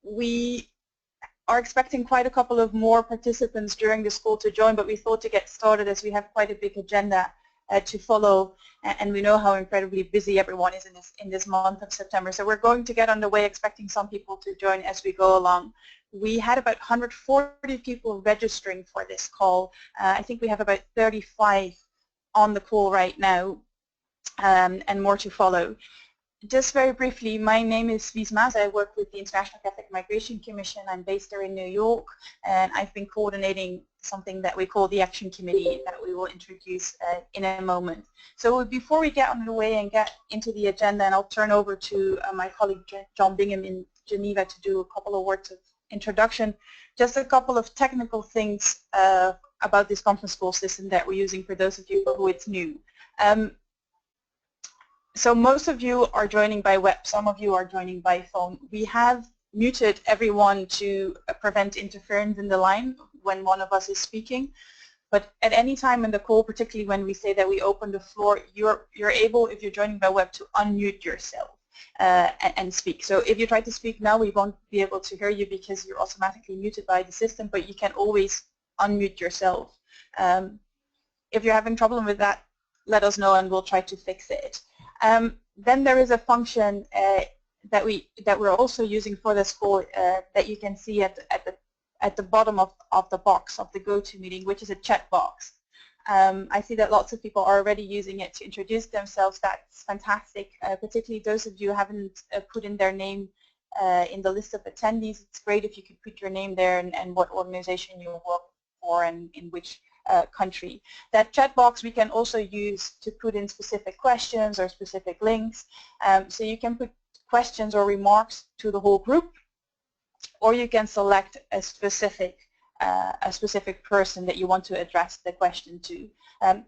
We are expecting quite a couple of more participants during this call to join, but we thought to get started, as we have quite a big agenda to follow, and we know how incredibly busy everyone is in this month of September. So we're going to get underway, expecting some people to join as we go along. We had about 140 people registering for this call. I think we have about 35 on the call right now, and more to follow. Just very briefly, my name is Wies Maas. I work with the International Catholic Migration Commission. I'm based here in New York, and I've been coordinating something that we call the Action Committee that we will introduce in a moment. So before we get underway and get into the agenda, and I'll turn over to my colleague John Bingham in Geneva to do a couple of words of introduction, just a couple of technical things about this conference call system that we're using for those of you for who it's new. So most of you are joining by web, some of you are joining by phone. We have muted everyone to prevent interference in the line when one of us is speaking. But at any time in the call, particularly when we say that we open the floor, you're able, if you're joining by web, to unmute yourself and speak. So if you try to speak now, we won't be able to hear you because you're automatically muted by the system, but you can always unmute yourself. If you're having trouble with that, let us know and we'll try to fix it. Then there is a function that we're also using for this call that you can see at the bottom of the box of the GoToMeeting, which is a chat box. I see that lots of people are already using it to introduce themselves. That's fantastic, particularly those of you who haven't put in their name in the list of attendees. It's great if you could put your name there and what organization you work for and in which country. That chat box we can also use to put in specific questions or specific links. So you can put questions or remarks to the whole group, or you can select a specific person that you want to address the question to.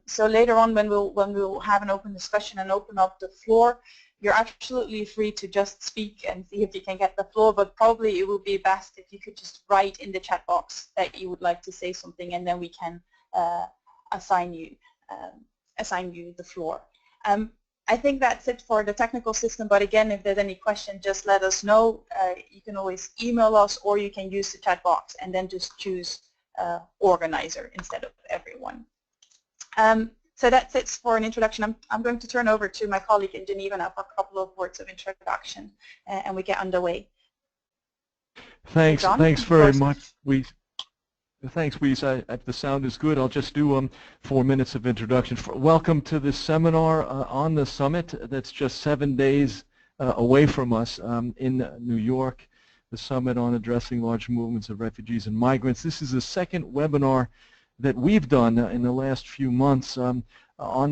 So later on, when we'll have an open discussion and open up the floor, you're absolutely free to just speak and see if you can get the floor, but probably it would be best if you could just write in the chat box that you would like to say something, and then we can assign you the floor. I think that's it for the technical system, but again, if there's any question, just let us know. You can always email us, or you can use the chat box and then just choose organizer instead of everyone. So that's it for an introduction. I'm going to turn over to my colleague in Geneva now for a couple of words of introduction, and we get underway. Thanks. John, thanks very much. Thanks, Wies. The sound is good. I'll just do 4 minutes of introduction. Welcome to this seminar on the summit that's just 7 days away from us in New York, the Summit on Addressing Large Movements of Refugees and Migrants. This is the second webinar that we've done in the last few months on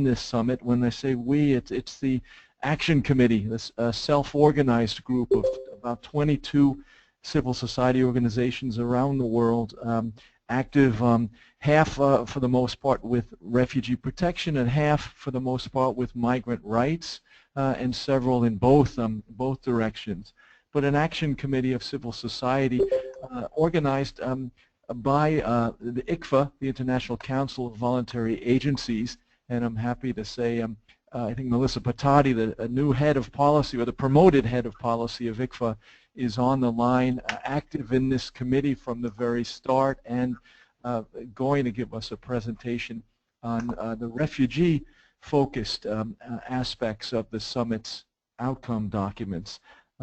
this summit. When I say we, it's the Action Committee, this self-organized group of about 22 civil society organizations around the world, active, half for the most part with refugee protection and half for the most part with migrant rights, and several in both directions. But an action committee of civil society organized by the ICFA, the International Council of Voluntary Agencies, and I'm happy to say I think Melissa Patati, the new head of policy, or the promoted head of policy of ICFA, is on the line, active in this committee from the very start, and going to give us a presentation on the refugee-focused aspects of the summit's outcome documents.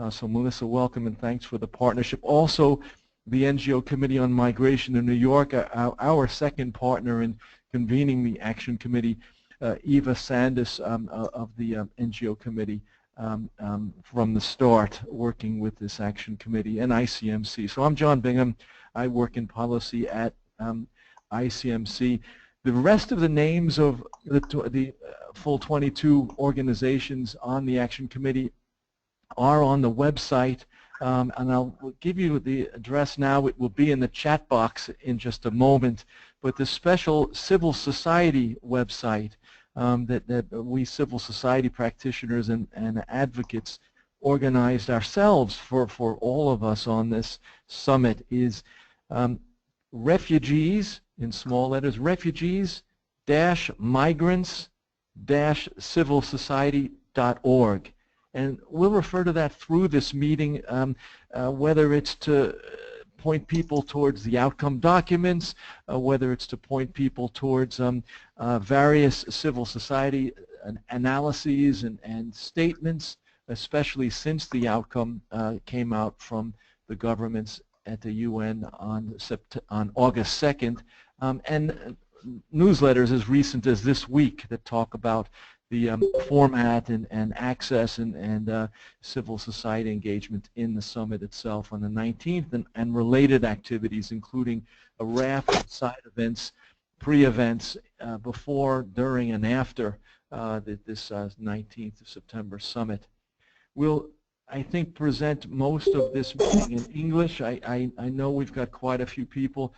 So Melissa, welcome and thanks for the partnership. Also, the NGO Committee on Migration in New York, our second partner in convening the Action Committee, Eva Sandus of the NGO Committee, from the start, working with this Action Committee and ICMC. So I'm John Bingham. I work in policy at ICMC. The rest of the names of the full 22 organizations on the Action Committee are on the website, and I'll give you the address now. It will be in the chat box in just a moment. But the special civil society website that we civil society practitioners and advocates organized ourselves for all of us on this summit is refugees, in small letters, refugees-migrants-civilsociety.org. And we'll refer to that through this meeting, whether it's to point people towards the outcome documents, whether it's to point people towards various civil society analyses and statements, especially since the outcome came out from the governments at the UN on August 2nd, and newsletters as recent as this week that talk about the format and access and civil society engagement in the summit itself on the 19th, and related activities, including a raft of side events, pre-events, before, during, and after this 19th of September summit. We'll, I think, present most of this meeting in English. I know we've got quite a few people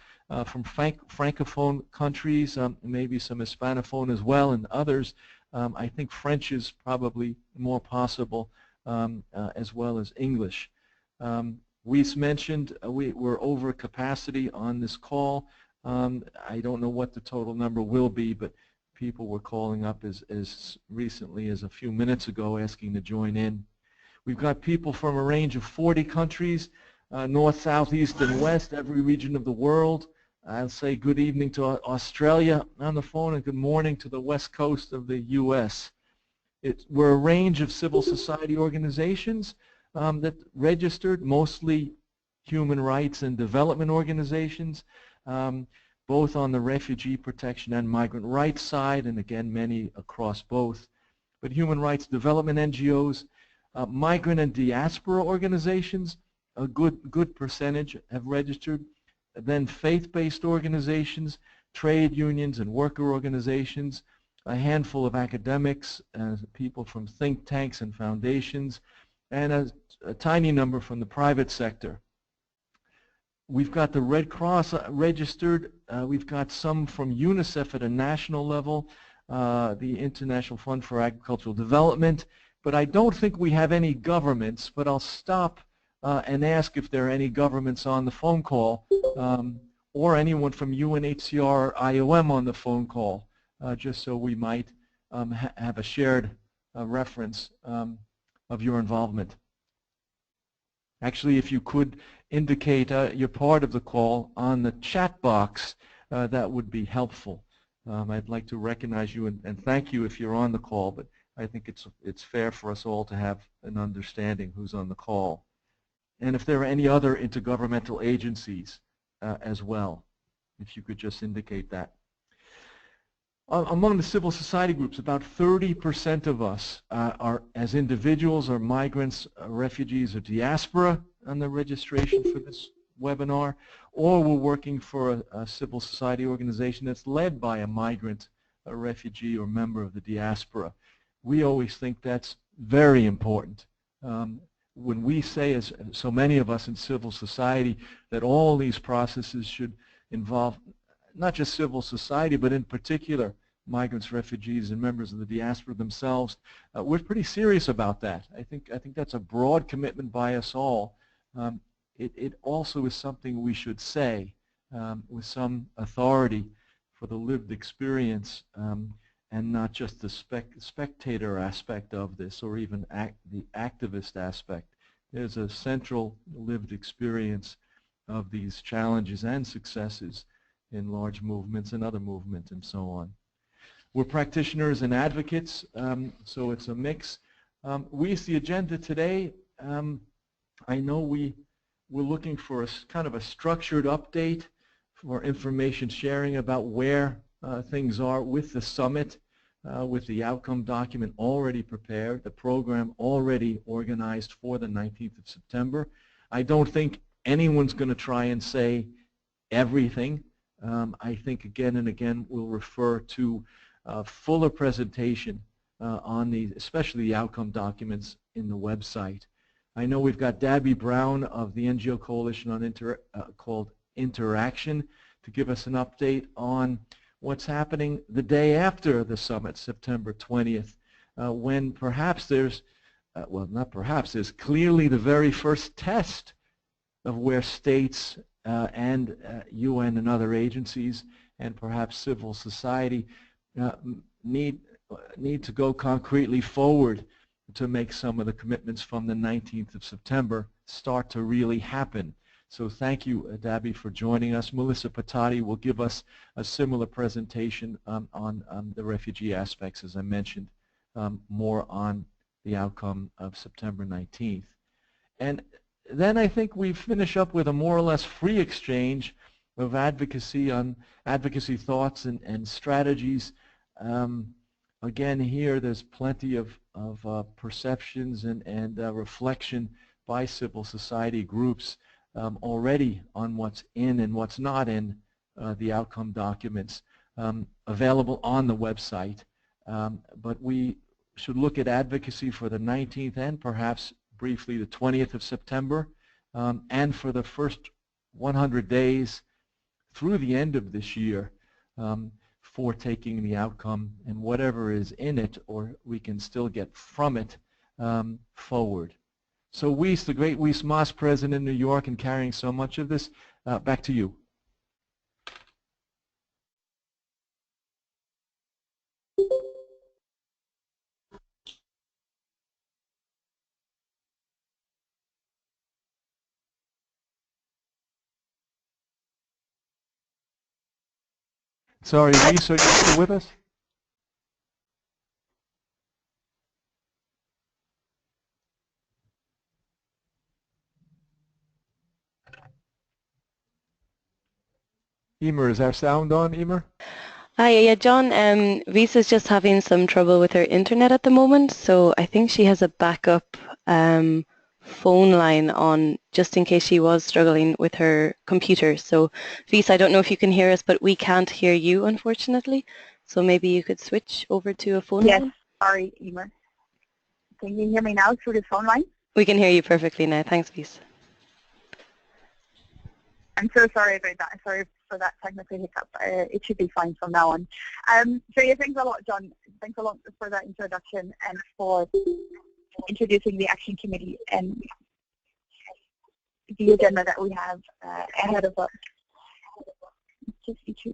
from Francophone countries, maybe some Hispanophone as well, and others. I think French is probably more possible, as well as English. We've mentioned we're over capacity on this call. I don't know what the total number will be, but people were calling up as recently as a few minutes ago asking to join in. We've got people from a range of 40 countries, north, south, east, and west, every region of the world. I'll say good evening to Australia on the phone and good morning to the west coast of the U.S. We're a range of civil society organizations that registered, mostly human rights and development organizations, both on the refugee protection and migrant rights side, and again many across both. But human rights development NGOs, migrant and diaspora organizations, a good percentage have registered. Then faith-based organizations, trade unions and worker organizations, a handful of academics, people from think tanks and foundations, and a tiny number from the private sector. We've got the Red Cross registered. We've got some from UNICEF at a national level, the International Fund for Agricultural Development, but I don't think we have any governments, but I'll stop and ask if there are any governments on the phone call, or anyone from UNHCR or IOM on the phone call, just so we might have a shared reference of your involvement. Actually, if you could indicate you're part of the call on the chat box, that would be helpful. I'd like to recognize you and thank you if you're on the call, but I think it's fair for us all to have an understanding who's on the call. And if there are any other intergovernmental agencies as well, if you could just indicate that. Among the civil society groups, about 30% of us are, as individuals, are migrants, refugees, or diaspora on the registration for this webinar, or we're working for a civil society organization that's led by a migrant, a refugee, or member of the diaspora. We always think that's very important. When we say, as so many of us in civil society, that all these processes should involve not just civil society, but in particular migrants, refugees, and members of the diaspora themselves, we're pretty serious about that. I think that's a broad commitment by us all. It also is something we should say with some authority for the lived experience, and not just the spectator aspect of this, or even the activist aspect. There's a central lived experience of these challenges and successes in large movements and other movements and so on. We're practitioners and advocates, so it's a mix. We see the agenda today. I know we're looking for a kind of a structured update for information sharing about where things are with the summit, with the outcome document already prepared, the program already organized for the 19th of September. I don't think anyone's going to try and say everything. I think again and again we'll refer to fuller presentation on the, especially the outcome documents in the website. I know we've got Dabby Brown of the NGO Coalition on called Interaction to give us an update on what's happening the day after the summit, September 20th, when perhaps there's, well, not perhaps, there's clearly the very first test of where states and UN and other agencies and perhaps civil society need to go concretely forward to make some of the commitments from the 19th of September start to really happen. So thank you, Dabi, for joining us. Melissa Patati will give us a similar presentation on the refugee aspects, as I mentioned, more on the outcome of September 19th. And then I think we finish up with a more or less free exchange of advocacy on advocacy thoughts and strategies. Again, here there's plenty of perceptions and reflection by civil society groups already on what's in and what's not in the outcome documents available on the website. But we should look at advocacy for the 19th and perhaps briefly the 20th of September, and for the first 100 days through the end of this year for taking the outcome and whatever is in it, or we can still get from it, forward. So Weiss, the great Weiss Moss president in New York and carrying so much of this, back to you. Sorry, Weiss, are you still with us? Emer, is our sound on, Emer? Hi, yeah, John. Visa's just having some trouble with her internet at the moment, so I think she has a backup phone line on just in case she was struggling with her computer. So, Visa, I don't know if you can hear us, but we can't hear you, unfortunately. So maybe you could switch over to a phone line? Yes, sorry, Emer. Can you hear me now through the phone line? We can hear you perfectly now. Thanks, Visa. I'm so sorry about that. Sorry for that technical hiccup. It should be fine from now on. So yeah, thanks a lot, John. Thanks a lot for that introduction and for introducing the Action Committee and the agenda that we have ahead of us. Just need to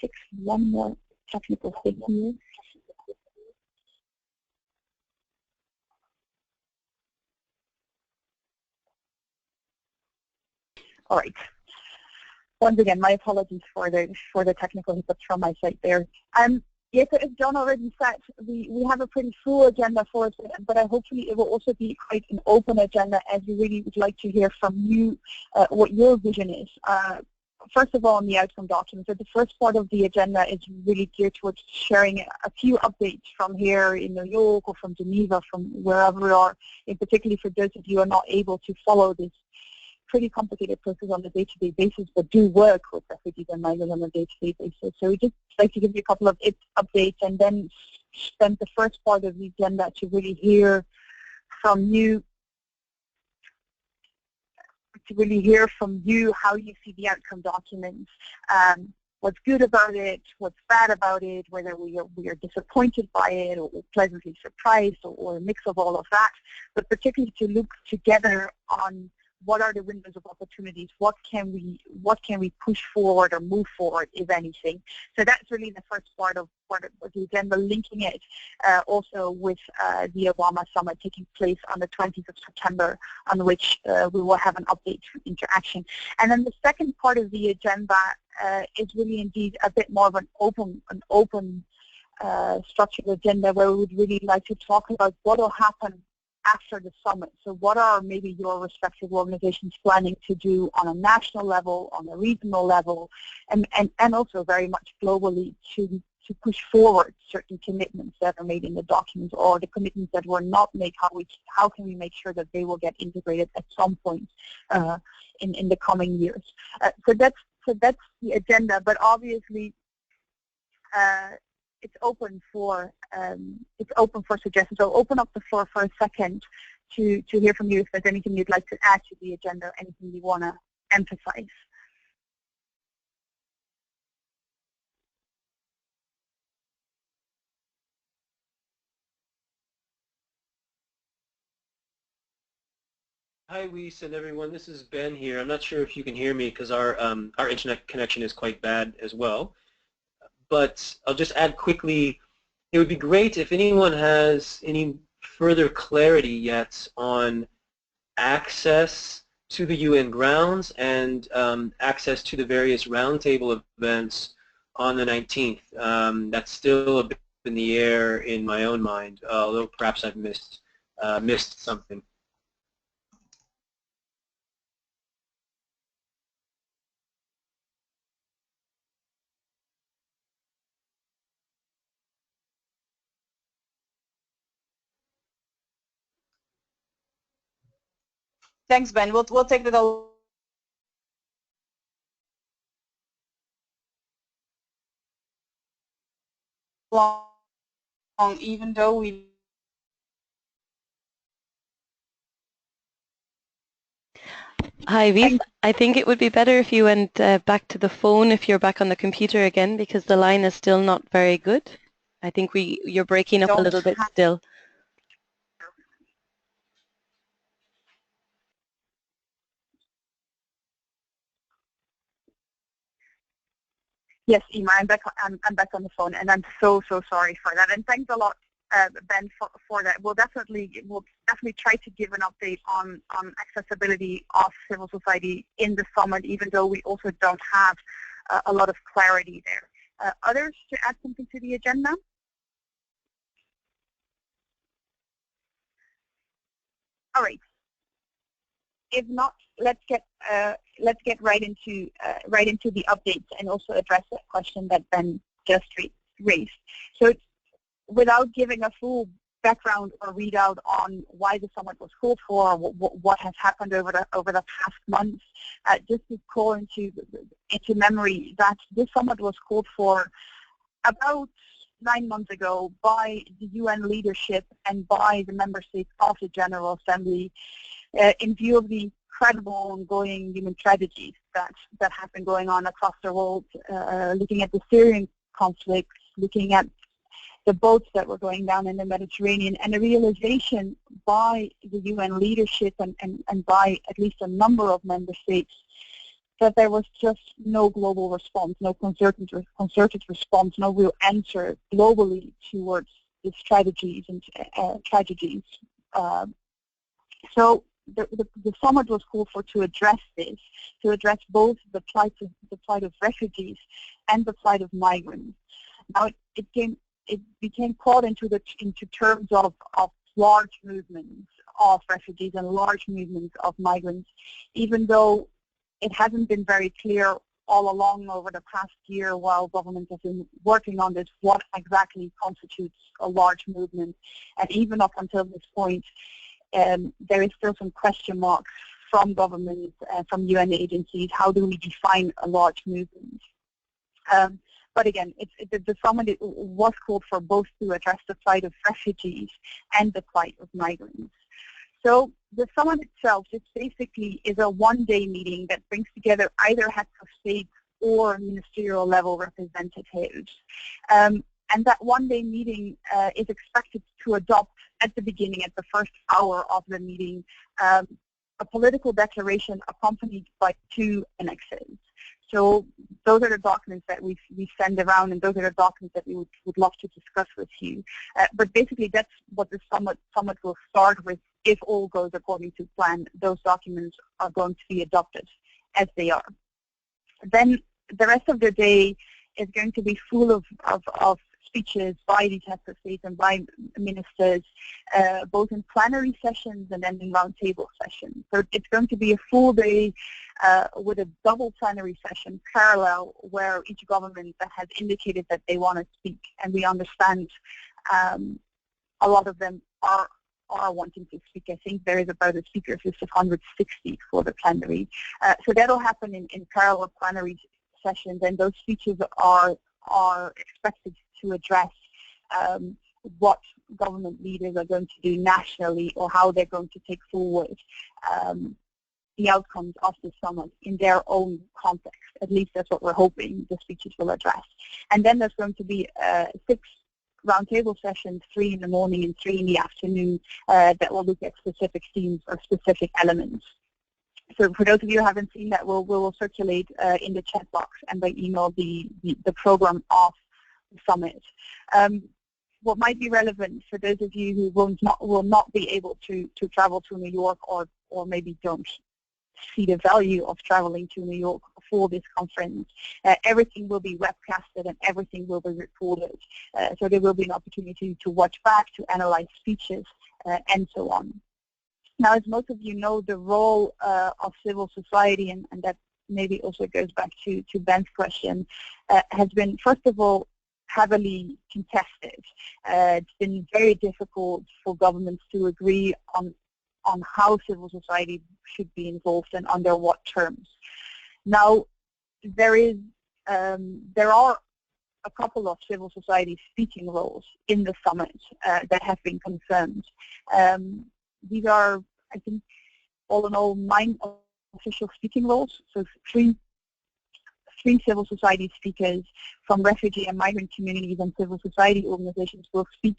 fix one more technical thing here. All right. Once again, my apologies for the technical hiccups from my side there. Yes, as John already said, we have a pretty full agenda for us, but hopefully it will also be quite an open agenda, as we really would like to hear from you what your vision is. First of all, on the outcome document, so the first part of the agenda is really geared towards sharing a few updates from here in New York or from Geneva, from wherever we are, and particularly for those of you who are not able to follow this pretty complicated process on a day-to-day basis, but do work with refugees and migrants on a day-to-day basis. So we just like to give you a couple of updates and then spend the first part of the agenda to really hear from you, how you see the outcome documents, what's good about it, what's bad about it, whether we are disappointed by it or pleasantly surprised or a mix of all of that, but particularly to look together on what are the windows of opportunities, what can we push forward or move forward, if anything. So that's really the first part of the agenda, linking it also with the Obama Summit taking place on the 20th of September, on which we will have an update from Interaction. And then the second part of the agenda is really indeed a bit more of an open structured agenda, where we would really like to talk about what will happen after the summit. So what are maybe your respective organizations planning to do on a national level, on a regional level, and also very much globally to push forward certain commitments that are made in the documents, or the commitments that were not made, how can we make sure that they will get integrated at some point in the coming years. So that's the agenda, but obviously it's open for suggestions. So I'll open up the floor for a second to hear from you if there's anything you'd like to add to the agenda, anything you want to emphasize. Hi, Weiss and everyone. This is Ben here. I'm not sure if you can hear me because our internet connection is quite bad as well. But I'll just add quickly, it would be great if anyone has any further clarity yet on access to the UN grounds and access to the various roundtable events on the 19th. That's still a bit in the air in my own mind, although perhaps I've missed something. Thanks, Ben. We'll take that along, even though we. Hi, Vise. I think it would be better if you went back to the phone if you're back on the computer again, because the line is still not very good. I think you're breaking up a little bit still. Yes, Ima, I'm back on the phone, and I'm so sorry for that. And thanks a lot, Ben, for that. We'll definitely try to give an update on accessibility of civil society in the summit, even though we also don't have a lot of clarity there. Others to add something to the agenda? All right. If not, let's get right into the updates and also address that question that Ben just raised. So, without giving a full background or readout on why the summit was called for, or what has happened over the past months, just to call into memory that this summit was called for about 9 months ago by the UN leadership and by the member states of the General Assembly, in view of the incredible ongoing human tragedies that have been going on across the world, looking at the Syrian conflict, looking at the boats that were going down in the Mediterranean, and a realization by the UN leadership and by at least a number of member states that there was just no global response, no concerted response, no real answer globally towards these tragedies and tragedies. So the summit was called for to address this, to address both the plight of refugees and the plight of migrants. Now it became caught into terms of large movements of refugees and large movements of migrants, even though it hasn't been very clear all along over the past year while governments have been working on this what exactly constitutes a large movement. And even up until this point, there is still some question marks from governments and from UN agencies. How do we define a large movement? But again, the summit was called for both to address the plight of refugees and the plight of migrants. So the summit itself just basically is a one-day meeting that brings together either heads of state or ministerial level representatives. And that one-day meeting is expected to adopt at the beginning, at the first hour of the meeting, a political declaration accompanied by 2 annexes. So those are the documents that we send around, and those are the documents that we would love to discuss with you. But basically, that's what the summit will start with. If all goes according to plan, those documents are going to be adopted as they are. Then the rest of the day is going to be full of speeches by these heads of state and by ministers, both in plenary sessions and then in roundtable sessions. So it's going to be a full day with a double plenary session parallel, where each government has indicated that they want to speak, and we understand a lot of them are wanting to speak. I think there is about a speaker list of 160 for the plenary. So that'll happen in parallel plenary sessions, and those speeches are expected to address what government leaders are going to do nationally, or how they're going to take forward the outcomes of the summit in their own context. At least that's what we're hoping the speeches will address. And then there's going to be 6 roundtable sessions, 3 in the morning and 3 in the afternoon, that will look at specific themes or specific elements. So for those of you who haven't seen that, we'll circulate in the chat box and by email the program of the summit. what might be relevant for those of you who will not be able to travel to New York, or maybe don't see the value of traveling to New York for this conference, everything will be webcasted and everything will be recorded. So there will be an opportunity to watch back, to analyze speeches, and so on. Now, as most of you know, the role of civil society, and that maybe also goes back to Ben's question, has been, first of all, heavily contested. It's been very difficult for governments to agree on how civil society should be involved and under what terms. Now, there are a couple of civil society speaking roles in the summit that have been confirmed. These are, I think, all in all, 9 official speaking roles. So three civil society speakers from refugee and migrant communities and civil society organizations will speak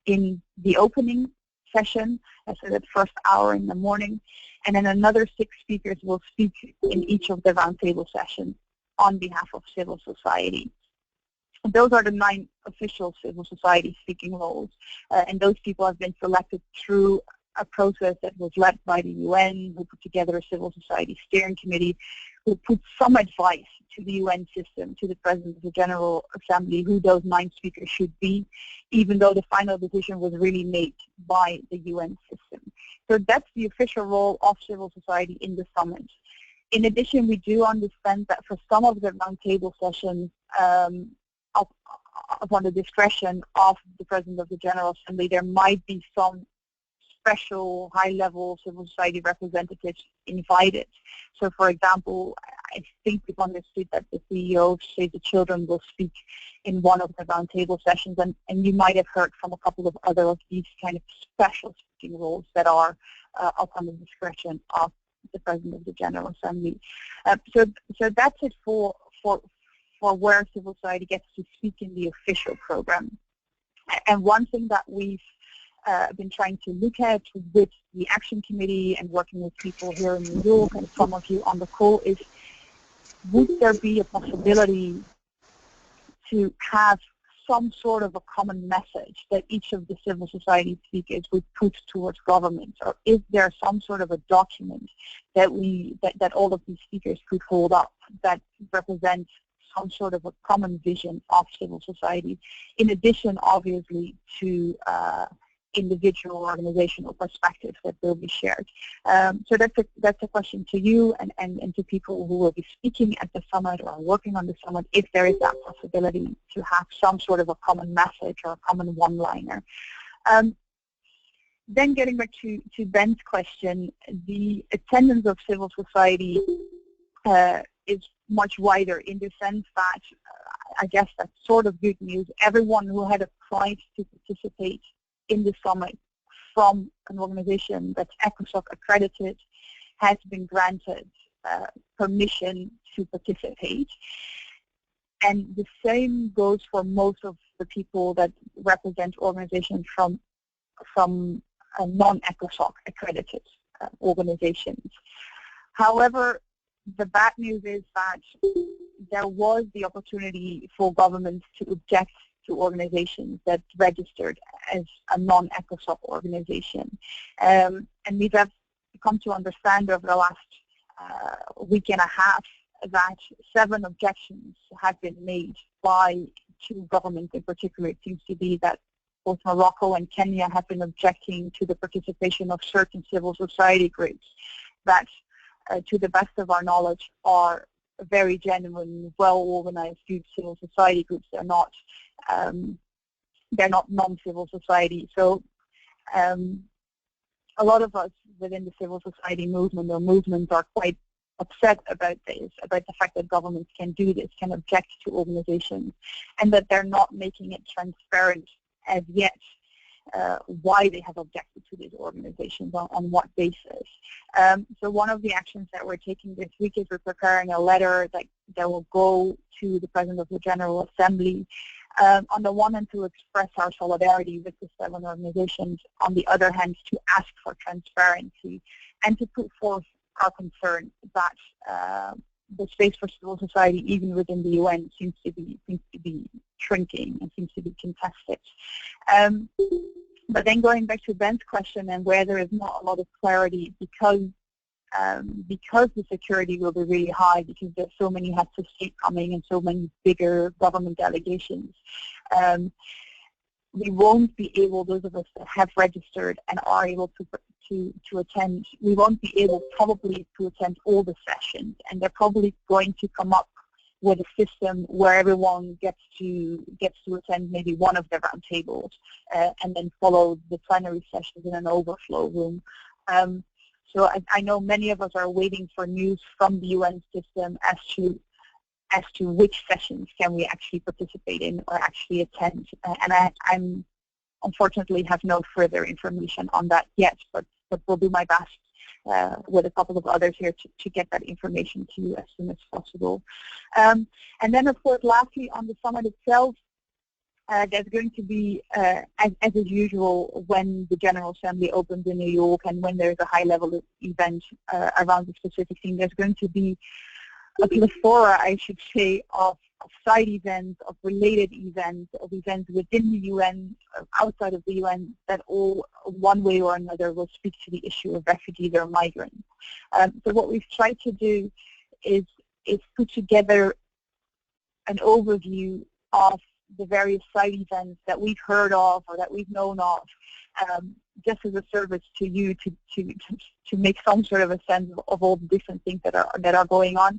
in the opening session, so that first hour in the morning, and then another 6 speakers will speak in each of the roundtable sessions on behalf of civil society. And those are the 9 official civil society speaking roles, and those people have been selected through a process that was led by the UN, who put together a civil society steering committee, who put some advice to the UN system, to the President of the General Assembly, who those 9 speakers should be, even though the final decision was really made by the UN system. So that's the official role of civil society in the summit. In addition, we do understand that for some of the roundtable sessions, upon the discretion of the President of the General Assembly, there might be some special high-level civil society representatives invited. So, for example, I think we've understood that the CEO of Save the Children will speak in one of the roundtable sessions, and you might have heard from a couple of other of these kind of special speaking roles that are upon the discretion of the President of the General Assembly. So that's it for where civil society gets to speak in the official program. And one thing that we've been trying to look at with the Action Committee and working with people here in New York and some of you on the call is, would there be a possibility to have some sort of a common message that each of the civil society speakers would put towards government? Or is there some sort of a document that that all of these speakers could hold up that represents some sort of a common vision of civil society, in addition, obviously, to individual organizational perspectives that will be shared. So that's a question to you and to people who will be speaking at the summit or working on the summit, if there is that possibility to have some sort of a common message or a common one-liner. Then getting back to Ben's question, the attendance of civil society is much wider, in the sense that, I guess that's sort of good news. Everyone who had applied to participate in the summit from an organization that's ECOSOC accredited has been granted permission to participate. And the same goes for most of the people that represent organizations from non-ECOSOC accredited organizations. However, the bad news is that there was the opportunity for governments to object to organizations that registered as a non-ECOSOC organization. And we've come to understand over the last week and a half that 7 objections have been made by 2 governments in particular. It seems to be that both Morocco and Kenya have been objecting to the participation of certain civil society groups that, to the best of our knowledge, are very genuine, well-organized, good civil society groups. They're not non-civil society. So a lot of us within the civil society movement or movements are quite upset about this, about the fact that governments can do this, can object to organizations, and that they're not making it transparent as yet why they have objected to these organizations, on what basis. So one of the actions that we're taking this week is we're preparing a letter that will go to the President of the General Assembly, on the one hand to express our solidarity with the 7 organizations, on the other hand to ask for transparency and to put forth our concern that the space for civil society, even within the UN, seems to be shrinking and seems to be contested. But then going back to Ben's question, and where there is not a lot of clarity because the security will be really high, because there's so many heads of state coming and so many bigger government delegations. We won't be able, those of us that have registered and are able to attend, we won't be able probably to attend all the sessions, and they're probably going to come up with a system where everyone gets to attend maybe one of the roundtables and then follow the plenary sessions in an overflow room. So I know many of us are waiting for news from the UN system as to which sessions can we actually participate in or actually attend. And I'm unfortunately have no further information on that yet, but will do my best with a couple of others here to get that information to you as soon as possible. And then, of course, lastly, on the summit itself, there's going to be, as is usual, when the General Assembly opens in New York and when there's a high-level event around the specific theme, there's going to be a plethora, I should say, of side events, of related events, of events within the UN, outside of the UN, that all, one way or another, will speak to the issue of refugees or migrants. So what we've tried to do is put together an overview of the various side events that we've heard of or that we've known of, just as a service to you to make some sort of a sense of all the different things that are going on.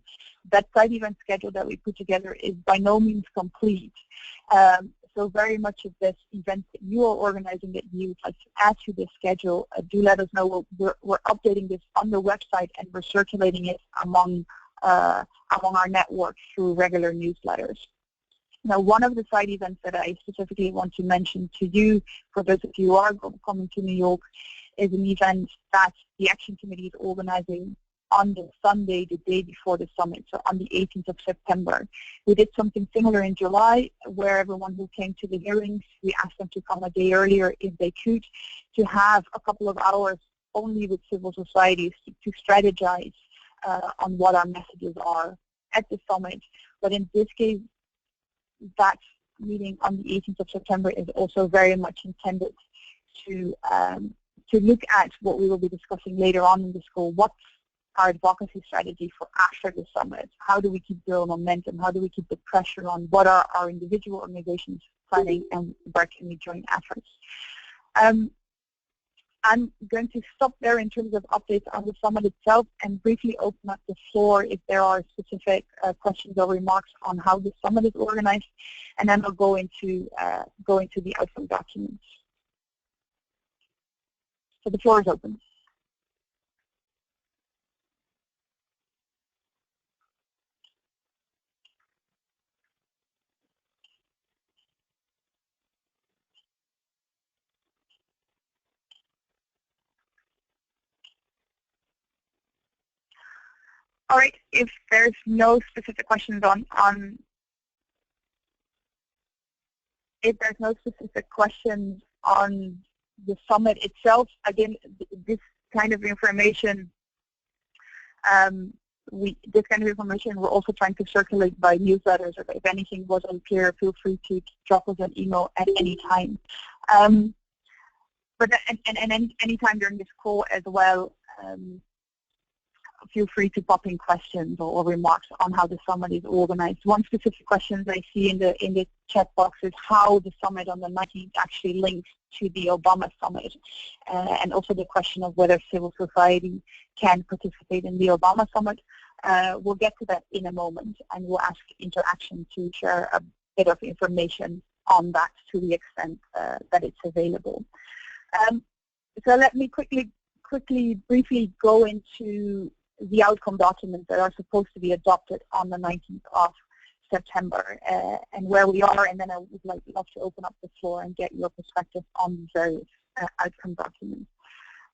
That side event schedule that we put together is by no means complete. So very much of this event that you are organizing that you would like to add to this schedule, do let us know. We're updating this on the website, and we're circulating it among our network through regular newsletters. Now, one of the side events that I specifically want to mention to you, for those of you who are coming to New York, is an event that the Action Committee is organizing on the Sunday, the day before the summit, so on the 18th of September. We did something similar in July, where everyone who came to the hearings, we asked them to come a day earlier if they could, to have a couple of hours only with civil societies to strategize on what our messages are at the summit. But in this case, that meeting on the 18th of September is also very much intended to look at what we will be discussing later on in the school. What's our advocacy strategy for after the summit? How do we keep the momentum? How do we keep the pressure on? What are our individual organizations planning, and where can we join efforts? I'm going to stop there in terms of updates on the summit itself and briefly open up the floor if there are specific questions or remarks on how the summit is organized, and then I'll go into the outcome documents. So the floor is open. All right, if there's no specific questions on the summit itself, again, this kind of information, we're also trying to circulate by newsletters. Or if anything was unclear, feel free to drop us an email at any time. But any time during this call as well. Feel free to pop in questions or remarks on how the summit is organized. One specific question I see in the chat box is how the summit on the 19th actually links to the Obama summit, and also the question of whether civil society can participate in the Obama summit. We'll get to that in a moment, and we'll ask Interaction to share a bit of information on that to the extent that it's available. So let me briefly go into the outcome documents that are supposed to be adopted on the 19th of September, and where we are, and then I would love to open up the floor and get your perspective on these various outcome documents.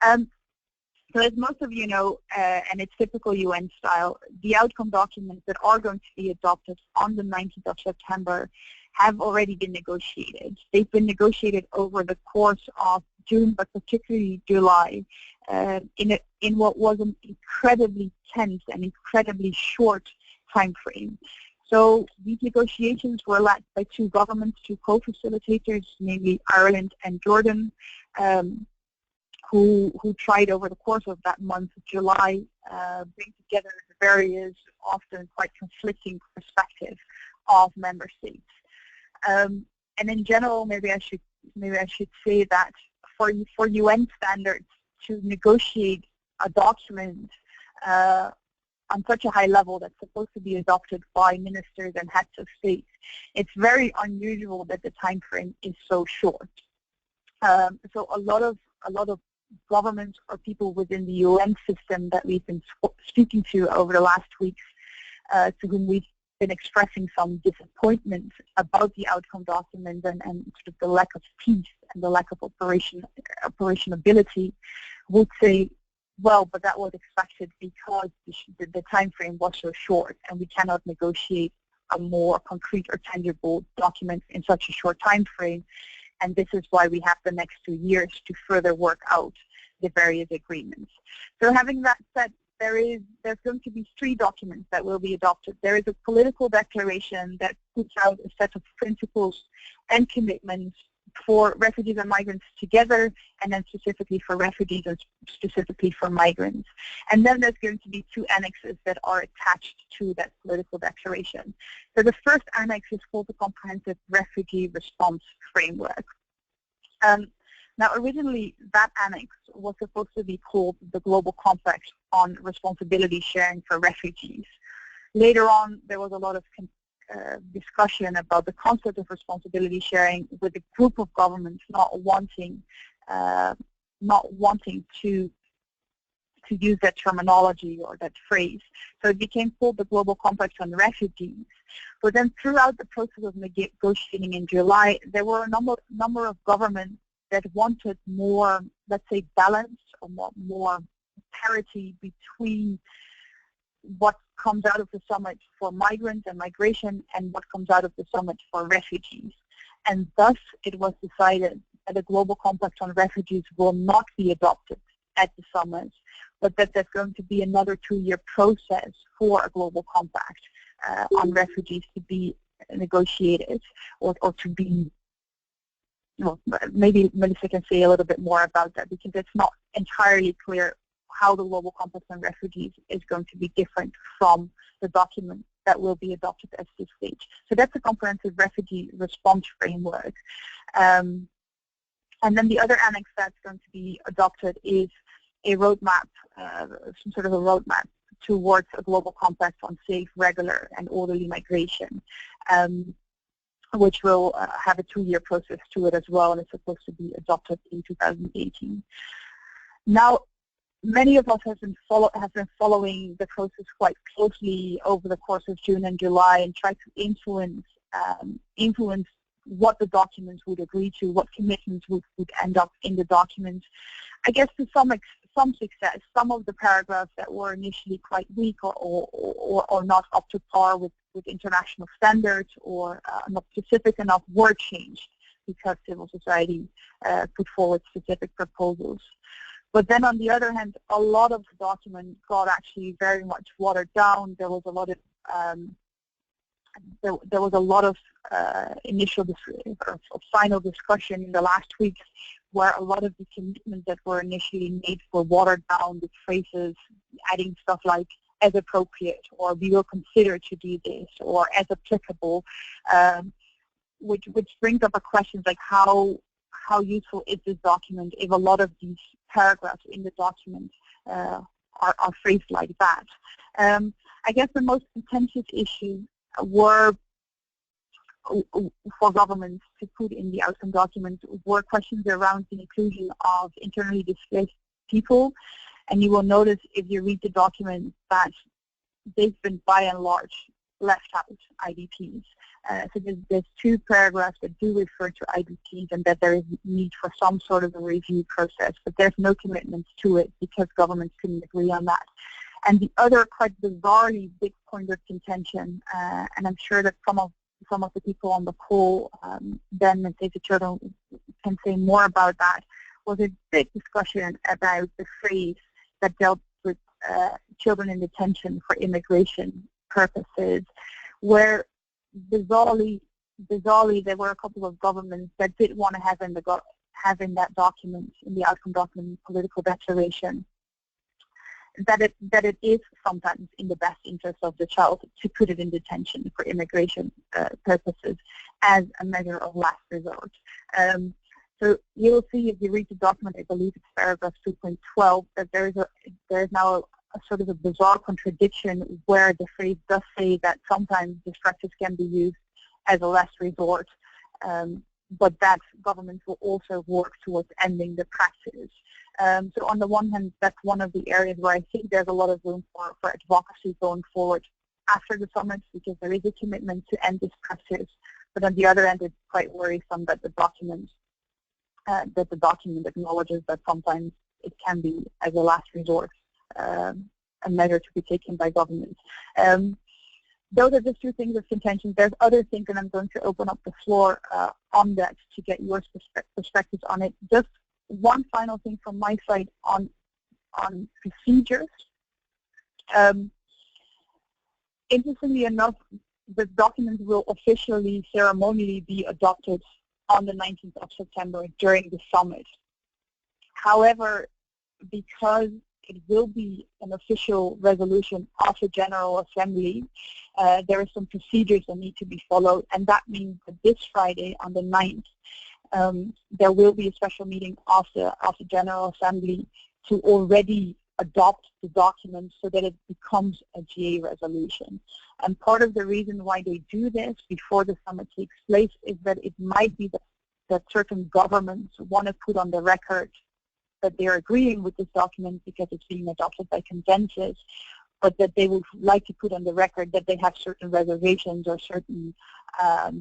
So as most of you know, and it's typical UN style, the outcome documents that are going to be adopted on the 19th of September have already been negotiated. They've been negotiated over the course of June, but particularly July, in what was an incredibly tense and incredibly short time frame. So these negotiations were led by two governments, two co-facilitators, namely Ireland and Jordan, who tried over the course of that month of July bring together the various, often quite conflicting perspectives of member states. And in general, maybe I should say that for UN standards to negotiate a document on such a high level that's supposed to be adopted by ministers and heads of state, it's very unusual that the time frame is so short. So a lot of governments or people within the UN system that we've been speaking to over the last weeks, to whom we've been expressing some disappointment about the outcome document and sort of the lack of teeth and the lack of operationability, would say, well, but that was expected because the time frame was so short, and we cannot negotiate a more concrete or tangible document in such a short time frame. And this is why we have the next 2 years to further work out the various agreements. So having that said, there's going to be 3 documents that will be adopted. There is a political declaration that puts out a set of principles and commitments for refugees and migrants together, and then specifically for refugees and specifically for migrants. And then there's going to be 2 annexes that are attached to that political declaration. So the first annex is called the Comprehensive Refugee Response Framework. Now, originally, that annex was supposed to be called the Global Compact on Responsibility Sharing for Refugees. Later on, there was a lot of discussion about the concept of responsibility sharing, with a group of governments not wanting to use that terminology or that phrase. So it became called the Global Compact on Refugees. But then throughout the process of negotiating in July, there were a number of governments that wanted more, let's say, balance or more parity between what comes out of the summit for migrants and migration and what comes out of the summit for refugees. And thus, it was decided that a Global Compact on Refugees will not be adopted at the summit, but that there's going to be another 2-year process for a Global Compact on refugees to be negotiated or to be, well, maybe Melissa can say a little bit more about that, because it's not entirely clear how the Global Compact on Refugees is going to be different from the document that will be adopted at this stage. So that's a Comprehensive Refugee Response Framework. And then the other annex that's going to be adopted is a roadmap, some sort of a roadmap towards a Global Compact on safe, regular, and orderly migration, which will have a 2-year process to it as well, and it's supposed to be adopted in 2018. Now, many of us have been following the process quite closely over the course of June and July, and tried to influence what the documents would agree to, what commitments would end up in the documents. I guess to some success, some of the paragraphs that were initially quite weak or not up to par with international standards, or not specific enough, were changed because civil society put forward specific proposals. But then on the other hand, a lot of the document got actually very much watered down. There was a lot of initial or final discussion in the last weeks, where a lot of the commitments that were initially made were watered down with phrases adding stuff like "as appropriate," or "we will consider to do this," or "as applicable," which brings up a question like how useful is this document if a lot of these paragraphs in the document are phrased like that. I guess the most contentious issues were for governments to put in the outcome document were questions around the inclusion of internally displaced people. And you will notice if you read the document that they've been by and large left out, IDPs. So there's 2 paragraphs that do refer to IDPs and that there is need for some sort of a review process, but there's no commitments to it because governments couldn't agree on that. And the other quite bizarrely big point of contention, and I'm sure that some of the people on the call, Ben and David Children, can say more about that, was a big discussion about the phrase that dealt with children in detention for immigration purposes, where bizarrely there were a couple of governments that did want to have in that document, in the outcome document, political declaration, that it is sometimes in the best interest of the child to put it in detention for immigration purposes as a measure of last resort. So you'll see if you read the document, I believe it's paragraph 2.12, that there is now a sort of a bizarre contradiction where the phrase does say that sometimes this practice can be used as a last resort, but that governments will also work towards ending the practice. So on the one hand, that's one of the areas where I think there's a lot of room for advocacy going forward after the summit, because there is a commitment to end this practice. But on the other end, it's quite worrisome that the document acknowledges that sometimes it can be, as a last resort, a measure to be taken by governments. Those are just two things of contention. There's other things, and I'm going to open up the floor on that to get your perspectives on it. Just one final thing from my side on procedures. Interestingly enough, the document will officially, ceremonially be adopted on the 19th of September during the summit. However, because it will be an official resolution of the General Assembly, there are some procedures that need to be followed, and that means that this Friday on the 9th, there will be a special meeting of the General Assembly to already adopt the document so that it becomes a GA resolution. And part of the reason why they do this before the summit takes place is that it might be that certain governments want to put on the record that they're agreeing with this document because it's being adopted by consensus, but that they would like to put on the record that they have certain reservations or certain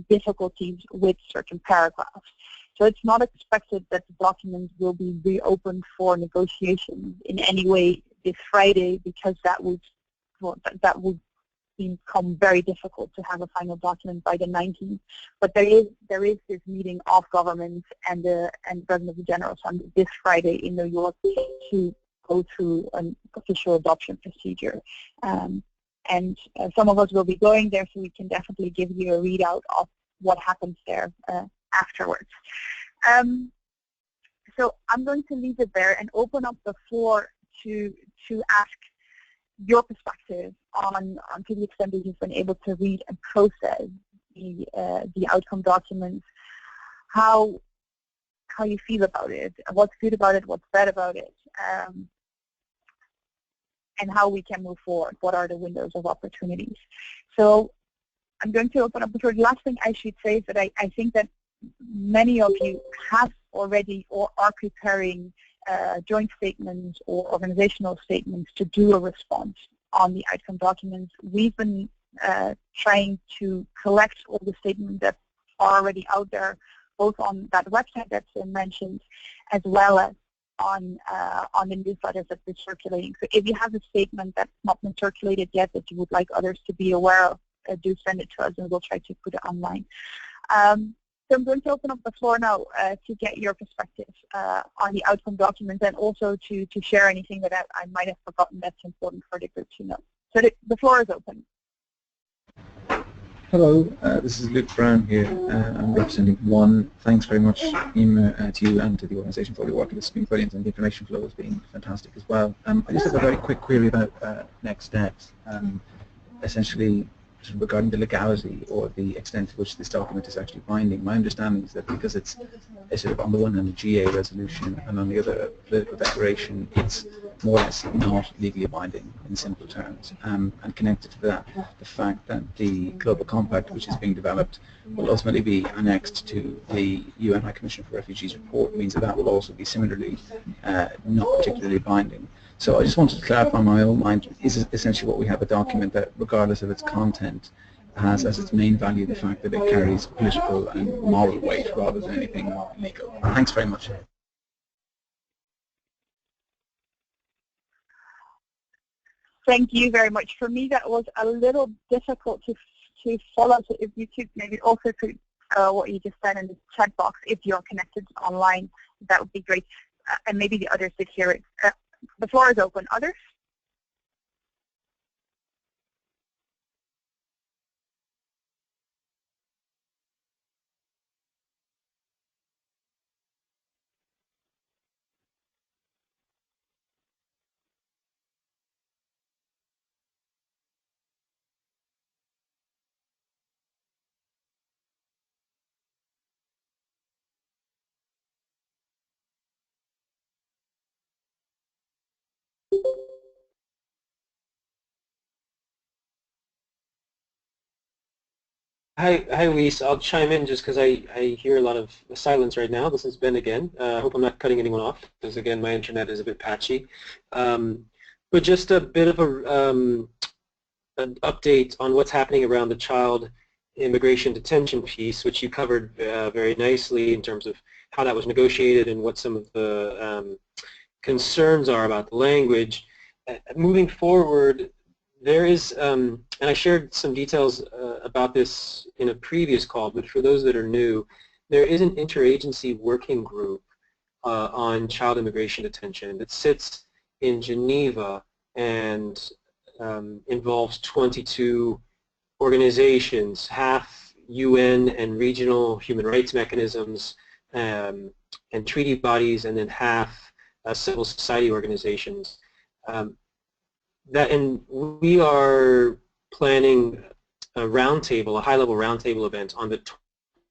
difficulties with certain paragraphs. So it's not expected that the document will be reopened for negotiations in any way this Friday, because that would become very difficult to have a final document by the 19th. But there is this meeting of governments and the President of the General Assembly this Friday in New York to go through an official adoption procedure. And some of us will be going there, so we can definitely give you a readout of what happens there afterwards. So I'm going to leave it there and open up the floor to ask your perspective on to the extent that you've been able to read and process the outcome documents, how you feel about it, what's good about it, what's bad about it, and how we can move forward. What are the windows of opportunities? So I'm going to open up the floor. The last thing I should say is that I think that many of you have already or are preparing joint statements or organizational statements to do a response on the outcome documents. We've been trying to collect all the statements that are already out there, both on that website that's been mentioned, as well as on the newsletters that we're circulating. So if you have a statement that's not been circulated yet that you would like others to be aware of, do send it to us and we'll try to put it online. So I'm going to open up the floor now to get your perspectives on the outcome documents, and also to share anything that I might have forgotten that's important for the group to know. So the floor is open. Hello, this is Luke Brown here. I'm representing One. Thanks very much, Emer, to you and to the organisation for your work. It's been brilliant, and the information flow has been fantastic as well. I just have a very quick query about next steps. Essentially, regarding the legality or the extent to which this document is actually binding. My understanding is that because it's sort of on the one hand a GA resolution and on the other a political declaration, it's more or less not legally binding in simple terms. And connected to that, the fact that the Global Compact, which is being developed, will ultimately be annexed to the UN High Commissioner for Refugees report, means that that will also be similarly not particularly binding. So I just wanted to clarify in my own mind, is it essentially what we have a document that, regardless of its content, has as its main value the fact that it carries political and moral weight rather than anything legal. Thanks very much. Thank you very much. For me, that was a little difficult to follow. So if you could maybe also put what you just said in the chat box, if you're connected online, that would be great. And maybe the others did hear it. The floor is open. Others? Hi, Lise. I'll chime in just because I hear a lot of silence right now. This is Ben again. I hope I'm not cutting anyone off because, again, my internet is a bit patchy. But just a bit of an update on what's happening around the child immigration detention piece, which you covered very nicely in terms of how that was negotiated and what some of the concerns are about the language. Moving forward, there is, and I shared some details about this in a previous call, but for those that are new, there is an interagency working group on child immigration detention that sits in Geneva and involves 22 organizations, half UN and regional human rights mechanisms and treaty bodies, and then half civil society organizations. And we are planning a roundtable, a high-level roundtable event on the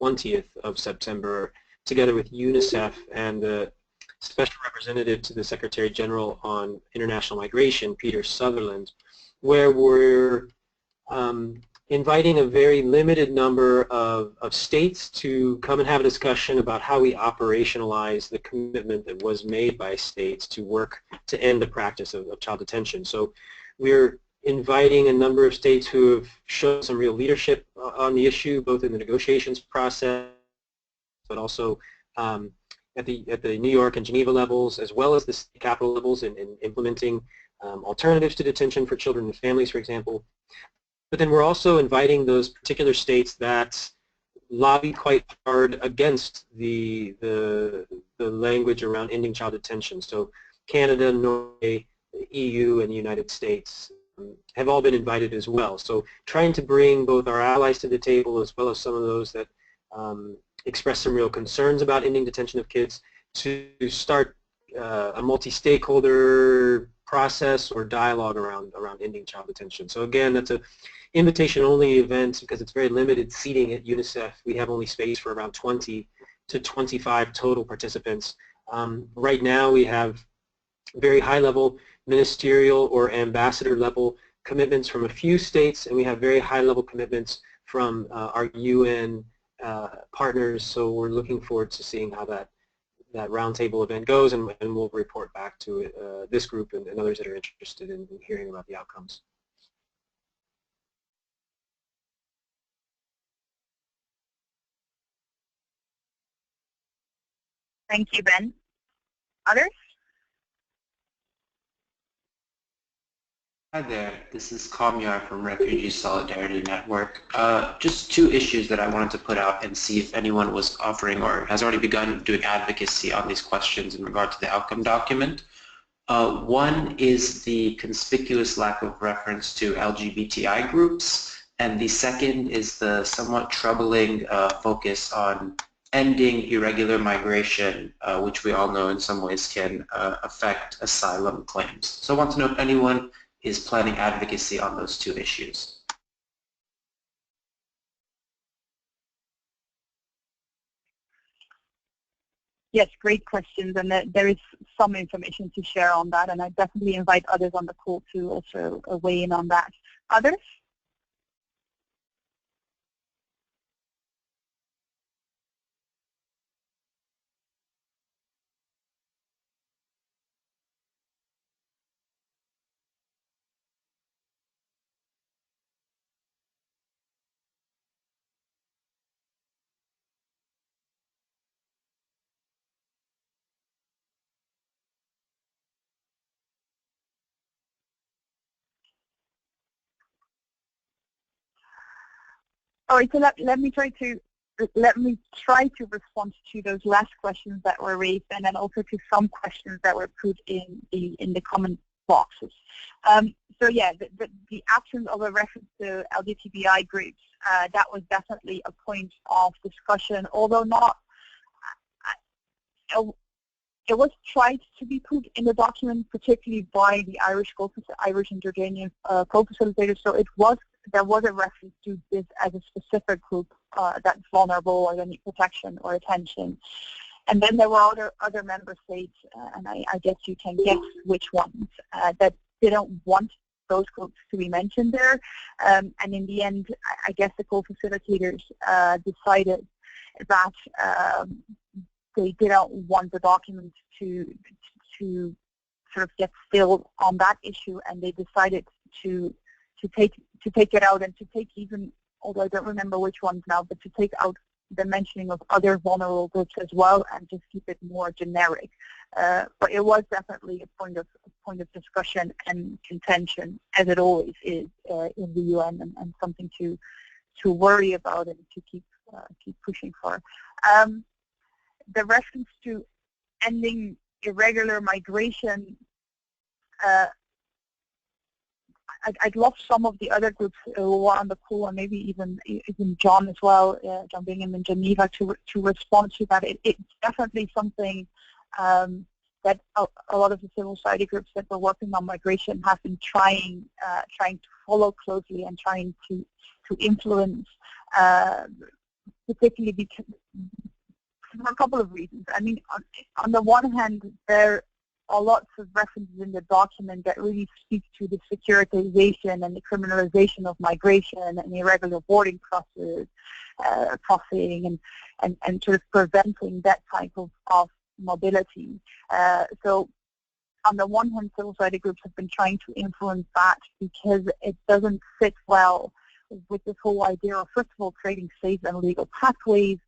20th of September, together with UNICEF and the Special Representative to the Secretary General on International Migration, Peter Sutherland, where we're inviting a very limited number of states to come and have a discussion about how we operationalize the commitment that was made by states to work to end the practice of child detention. So we're inviting a number of states who have shown some real leadership on the issue, both in the negotiations process, but also at the New York and Geneva levels, as well as the state capital levels in implementing alternatives to detention for children and families, for example. But then we're also inviting those particular states that lobby quite hard against the language around ending child detention. So Canada, Norway, the EU, and the United States have all been invited as well. So trying to bring both our allies to the table as well as some of those that express some real concerns about ending detention of kids to start a multi-stakeholder process or dialogue around ending child detention. So again, that's a invitation-only event because it's very limited seating at UNICEF. We have only space for around 20 to 25 total participants. Right now we have very high-level ministerial or ambassador-level commitments from a few states, and we have very high-level commitments from our UN partners. So we're looking forward to seeing how that roundtable event goes, and we'll report back to this group and others that are interested in hearing about the outcomes. Thank you, Ben. Others? Hi there, this is Kamyar from Refugee Solidarity Network. Just two issues that I wanted to put out and see if anyone was offering or has already begun doing advocacy on these questions in regard to the outcome document. One is the conspicuous lack of reference to LGBTI groups, and the second is the somewhat troubling focus on ending irregular migration, which we all know in some ways can affect asylum claims. So I want to know if anyone is planning advocacy on those two issues. Yes, great questions, and there is some information to share on that, and I definitely invite others on the call to also weigh in on that. Others? All right, so let me try to respond to those last questions that were raised, and then also to some questions that were put in the comment boxes. So yeah, the absence of a reference to LGBTI groups, that was definitely a point of discussion, although not. It was tried to be put in the document, particularly by the Irish and Jordanian co-facilitators. So there was a reference to this as a specific group that's vulnerable or that need protection or attention. And then there were other member states, and I guess you can guess which ones, that didn't want those groups to be mentioned there. And in the end, I guess the co-facilitators decided that they didn't want the document to sort of get filled on that issue, and they decided to take it out and to take even, although I don't remember which ones now, but to take out the mentioning of other vulnerable groups as well and just keep it more generic. But it was definitely a point of discussion and contention, as it always is in the UN, and something to worry about and to keep pushing for. The reference to ending irregular migration, I'd love some of the other groups who are on the call, and maybe even John as well, John Bingham in Geneva, to respond to that. It's definitely something that a lot of the civil society groups that were working on migration have been trying to follow closely and trying to influence, particularly because, for a couple of reasons. I mean, on the one hand, there are lots of references in the document that really speak to the securitization and the criminalization of migration and irregular boarding crossing and sort of preventing that type of mobility. So on the one hand, civil society groups have been trying to influence that because it doesn't fit well with this whole idea of, first of all, creating safe and legal pathways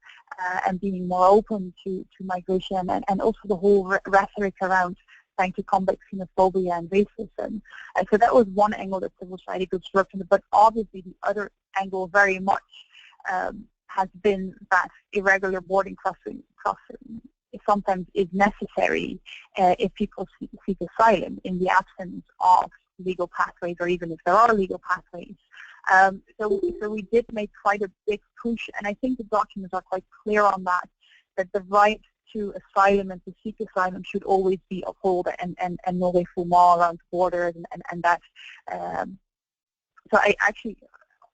and being more open to migration, and also the whole rhetoric around trying to combat xenophobia and racism. And so that was one angle that civil society groups worked on, but obviously the other angle very much has been that irregular boarding crossing sometimes is necessary if people seek asylum in the absence of legal pathways, or even if there are legal pathways. So we did make quite a big push, and I think the documents are quite clear on that the right to asylum and to seek asylum should always be upheld, and no refoulement around borders, and that. So I actually,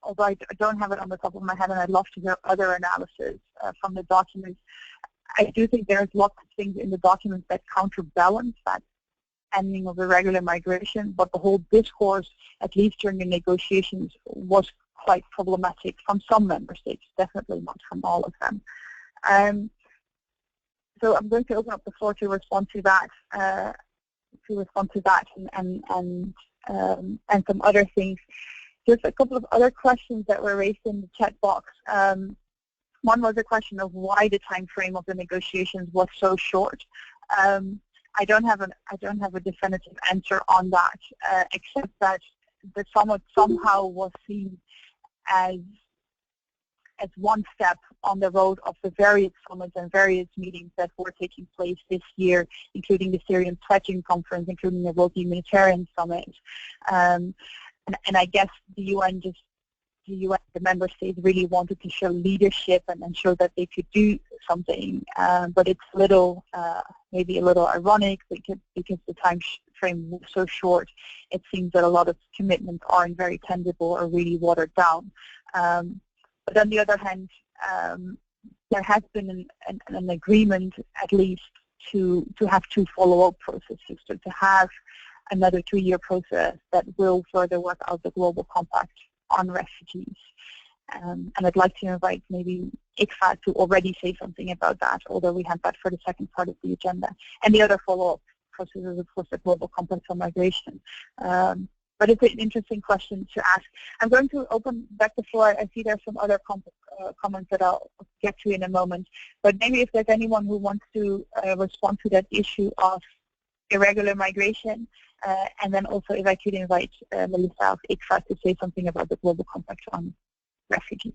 although I don't have it on the top of my head, and I'd love to hear other analysis from the documents, I do think there's lots of things in the documents that counterbalance that ending of irregular migration, but the whole discourse, at least during the negotiations, was quite problematic from some member states, definitely not from all of them. So I'm going to open up the floor to respond to that, and some other things. Just a couple of other questions that were raised in the chat box. One was a question of why the time frame of the negotiations was so short. I don't have a definitive answer on that, except that the summit somehow was seen as one step on the road of the various summits and various meetings that were taking place this year, including the Syrian Pledging Conference, including the World Humanitarian Summit. And I guess the member states really wanted to show leadership and show that they could do something, but it's maybe a little ironic because the time frame was so short. It seems that a lot of commitments aren't very tangible or really watered down. But on the other hand, there has been an agreement, at least, to have two follow-up processes, so to have another 2-year process that will further work out the global compact on refugees. And I'd like to invite maybe ICFA to already say something about that, although we have that for the second part of the agenda. And the other follow-up process is, of course, the global compact on migration. But it's an interesting question to ask. I'm going to open back the floor. I see there's some other comments that I'll get to in a moment. But maybe if there's anyone who wants to respond to that issue of irregular migration, and then also if I could invite Melissa of ICFA to say something about the global compact on refugees.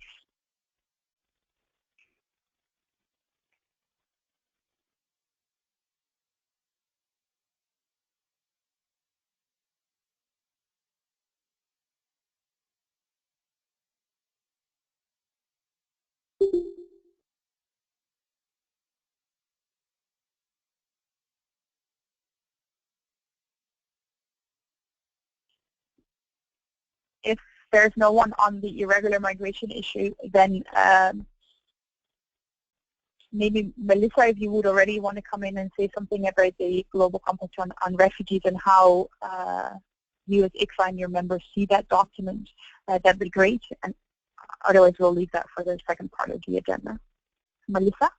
If there's no one on the irregular migration issue, then maybe Melissa, if you would already want to come in and say something about the Global Compact on Refugees and how you as ICFA and your members see that document, that'd be great. And otherwise, we'll leave that for the second part of the agenda. Melissa?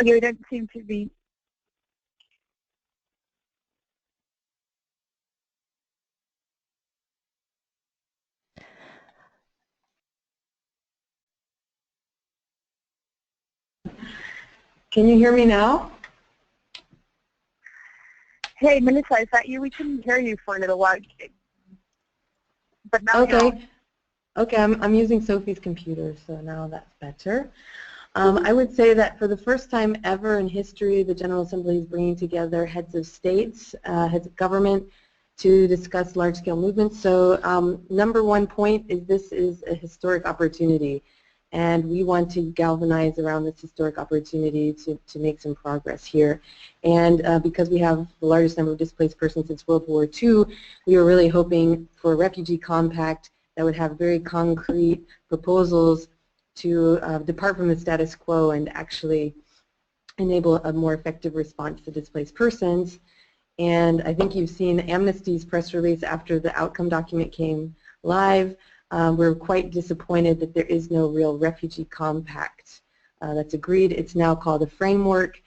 You don't seem to be. Can you hear me now? Hey, Melissa, is that you? We couldn't hear you for a little while. But now okay. Okay, I'm using Sophie's computer, so now that's better. I would say that for the first time ever in history, the General Assembly is bringing together heads of states, heads of government, to discuss large-scale movements. So number one point is this is a historic opportunity, and we want to galvanize around this historic opportunity to make some progress here. And because we have the largest number of displaced persons since World War II, we were really hoping for a refugee compact that would have very concrete proposals to depart from the status quo and actually enable a more effective response to displaced persons. And I think you've seen Amnesty's press release after the outcome document came live. We're quite disappointed that there is no real refugee compact that's agreed. It's now called a framework,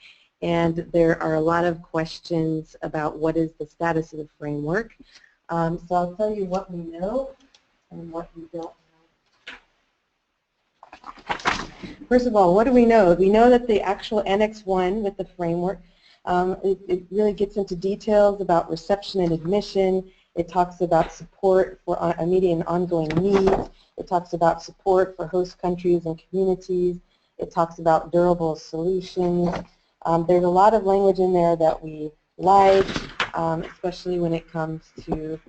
and there are a lot of questions about what is the status of the framework. So I'll tell you what we know and what we don't know. First of all, what do we know? We know that the actual Annex 1 with the framework, it really gets into details about reception and admission. It talks about support for immediate and ongoing needs. It talks about support for host countries and communities. It talks about durable solutions. There's a lot of language in there that we like, especially when it comes to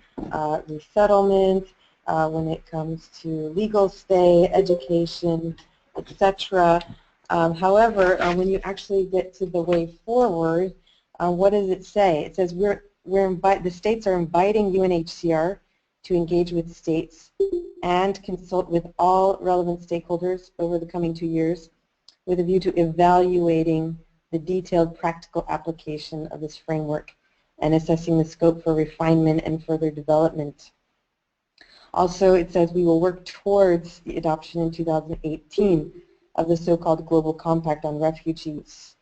resettlement, when it comes to legal stay, education, etc. However, when you actually get to the way forward, what does it say? It says the states are inviting UNHCR to engage with states and consult with all relevant stakeholders over the coming 2 years with a view to evaluating the detailed practical application of this framework and assessing the scope for refinement and further development. Also, it says we will work towards the adoption in 2018 of the so-called Global Compact on Refugees,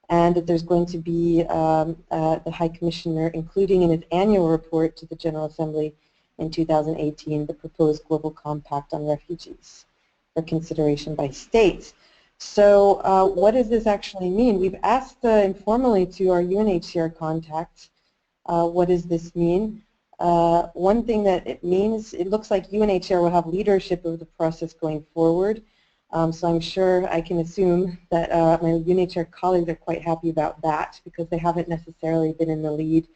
and that there's going to be the High Commissioner including in his annual report to the General Assembly in 2018 the proposed Global Compact on Refugees for consideration by states. So what does this actually mean? We've asked informally to our UNHCR contacts, what does this mean? One thing that it means, it looks like UNHCR will have leadership of the process going forward. So I'm sure I can assume that my UNHCR colleagues are quite happy about that because they haven't necessarily been in the lead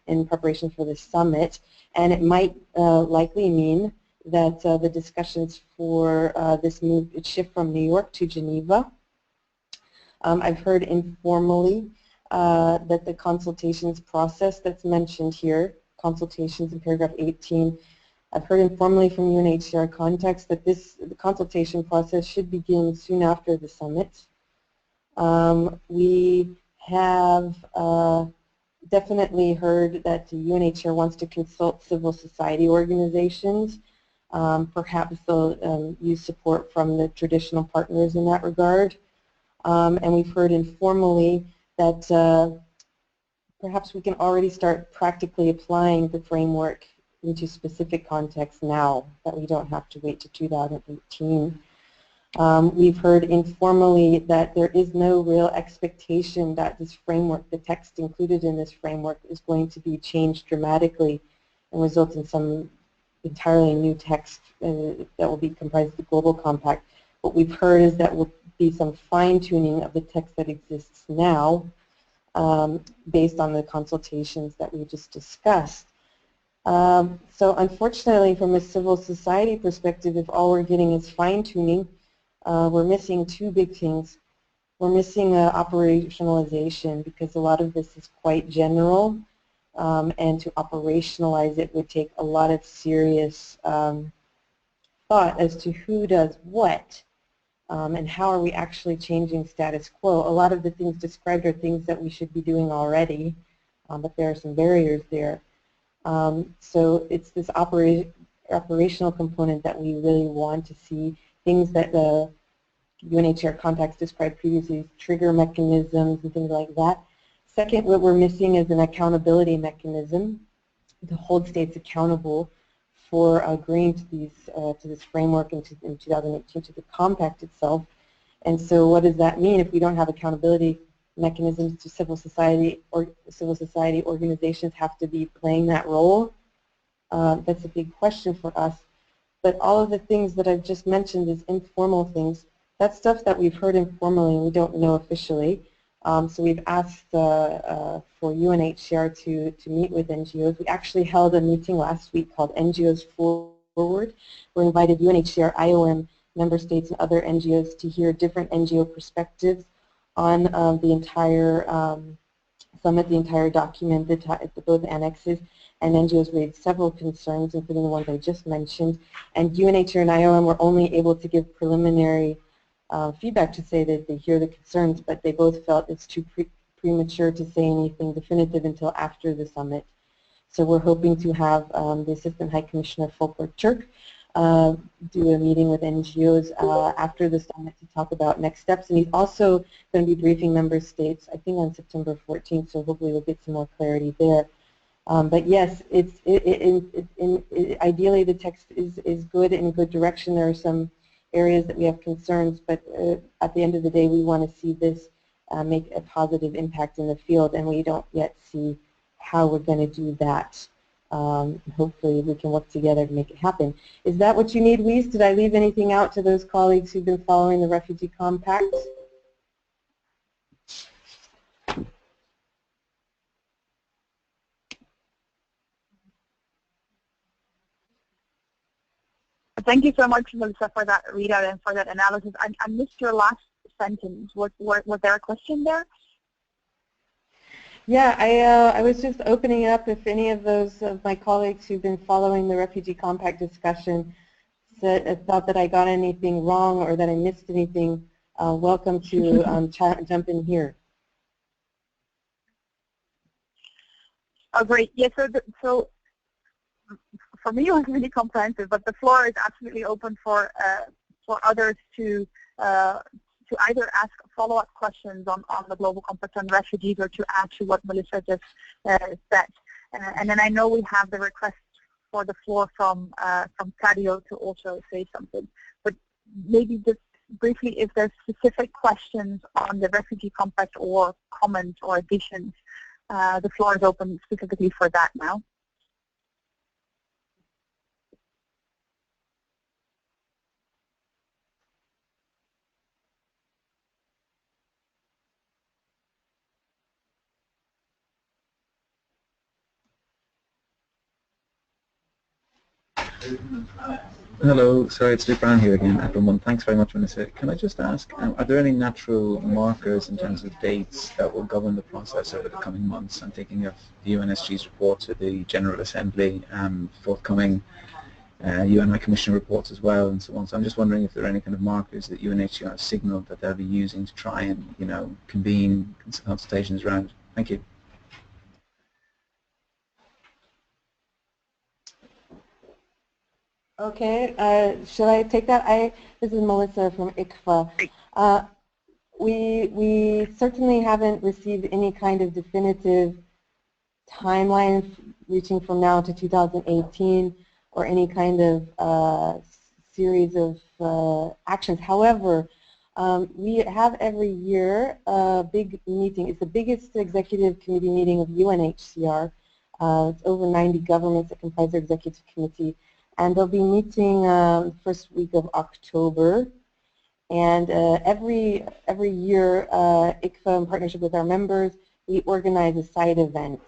in preparation for the summit. And it might likely mean that the discussions for this move shift from New York to Geneva. I've heard informally that the consultations process that's mentioned here, consultations in paragraph 18, I've heard informally from UNHCR contacts that the consultation process should begin soon after the summit. We have definitely heard that the UNHCR wants to consult civil society organizations. Perhaps they'll use support from the traditional partners in that regard. And we've heard informally that perhaps we can already start practically applying the framework into specific contexts now, that we don't have to wait to 2018. We've heard informally that there is no real expectation that this framework, the text included in this framework, is going to be changed dramatically and result in some entirely new text that will be comprised of the Global Compact. What we've heard is that will be some fine-tuning of the text that exists now based on the consultations that we just discussed. So unfortunately, from a civil society perspective, if all we're getting is fine-tuning, we're missing two big things. We're missing operationalization, because a lot of this is quite general, and to operationalize it would take a lot of serious thought as to who does what, and how are we actually changing status quo. A lot of the things described are things that we should be doing already, but there are some barriers there. So it's this operational component that we really want to see, things that the UNHCR contacts described previously, trigger mechanisms and things like that. Second, what we're missing is an accountability mechanism to hold states accountable for agreeing to these to this framework in 2018 to the compact itself. And so what does that mean if we don't have accountability mechanisms? To civil society organizations have to be playing that role? That's a big question for us. But all of the things that I've just mentioned is informal things. That's stuff that we've heard informally and we don't know officially. So we've asked for UNHCR to meet with NGOs. We actually held a meeting last week called NGOs Forward. We invited UNHCR, IOM, member states, and other NGOs to hear different NGO perspectives on the entire summit, the entire document, both annexes, and NGOs raised several concerns, including the ones I just mentioned. And UNHCR and IOM were only able to give preliminary feedback to say that they hear the concerns, but they both felt it's too premature to say anything definitive until after the summit. So we're hoping to have the Assistant High Commissioner Volker Turk do a meeting with NGOs after the summit to talk about next steps. And he's also going to be briefing member states, I think on September 14th, so hopefully we'll get some more clarity there. But yes, ideally the text is good, in a good direction. There are some areas that we have concerns, but at the end of the day we want to see this make a positive impact in the field, and we don't yet see how we're going to do that. Hopefully we can work together to make it happen. Is that what you need, Weiss? Did I leave anything out to those colleagues who've been following the Refugee Compact? Thank you so much, Melissa, for that readout and for that analysis. I missed your last sentence. Was there a question there? Yeah, I was just opening up if any of those of my colleagues who've been following the Refugee Compact discussion thought that I got anything wrong or that I missed anything, welcome to jump in here. Oh, great. Yes, so for me it was really comprehensive, but the floor is absolutely open for others to either ask follow-up questions on the Global Compact on refugees, or to add to what Melissa just said. And then I know we have the request for the floor from Tadio to also say something. But maybe just briefly, if there's specific questions on the Refugee Compact or comments or additions, the floor is open specifically for that now. Hello, sorry, it's Luke Brown here again, Apple1. Thanks very much, Vanessa. Can I just ask, are there any natural markers in terms of dates that will govern the process over the coming months? I'm thinking of the UNSG's report to the General Assembly, forthcoming UN High Commissioner reports as well, and so on. So I'm just wondering if there are any kind of markers that UNHCR has signalled that they'll be using to try and, convene consultations around. Thank you. Okay, should I take that? This is Melissa from ICFA. We certainly haven't received any kind of definitive timeline reaching from now to 2018, or any kind of series of actions. However, we have every year a big meeting. It's the biggest executive committee meeting of UNHCR. It's over 90 governments that comprise their executive committee. And they'll be meeting first week of October. And every year, ICFA, in partnership with our members, we organize a side event.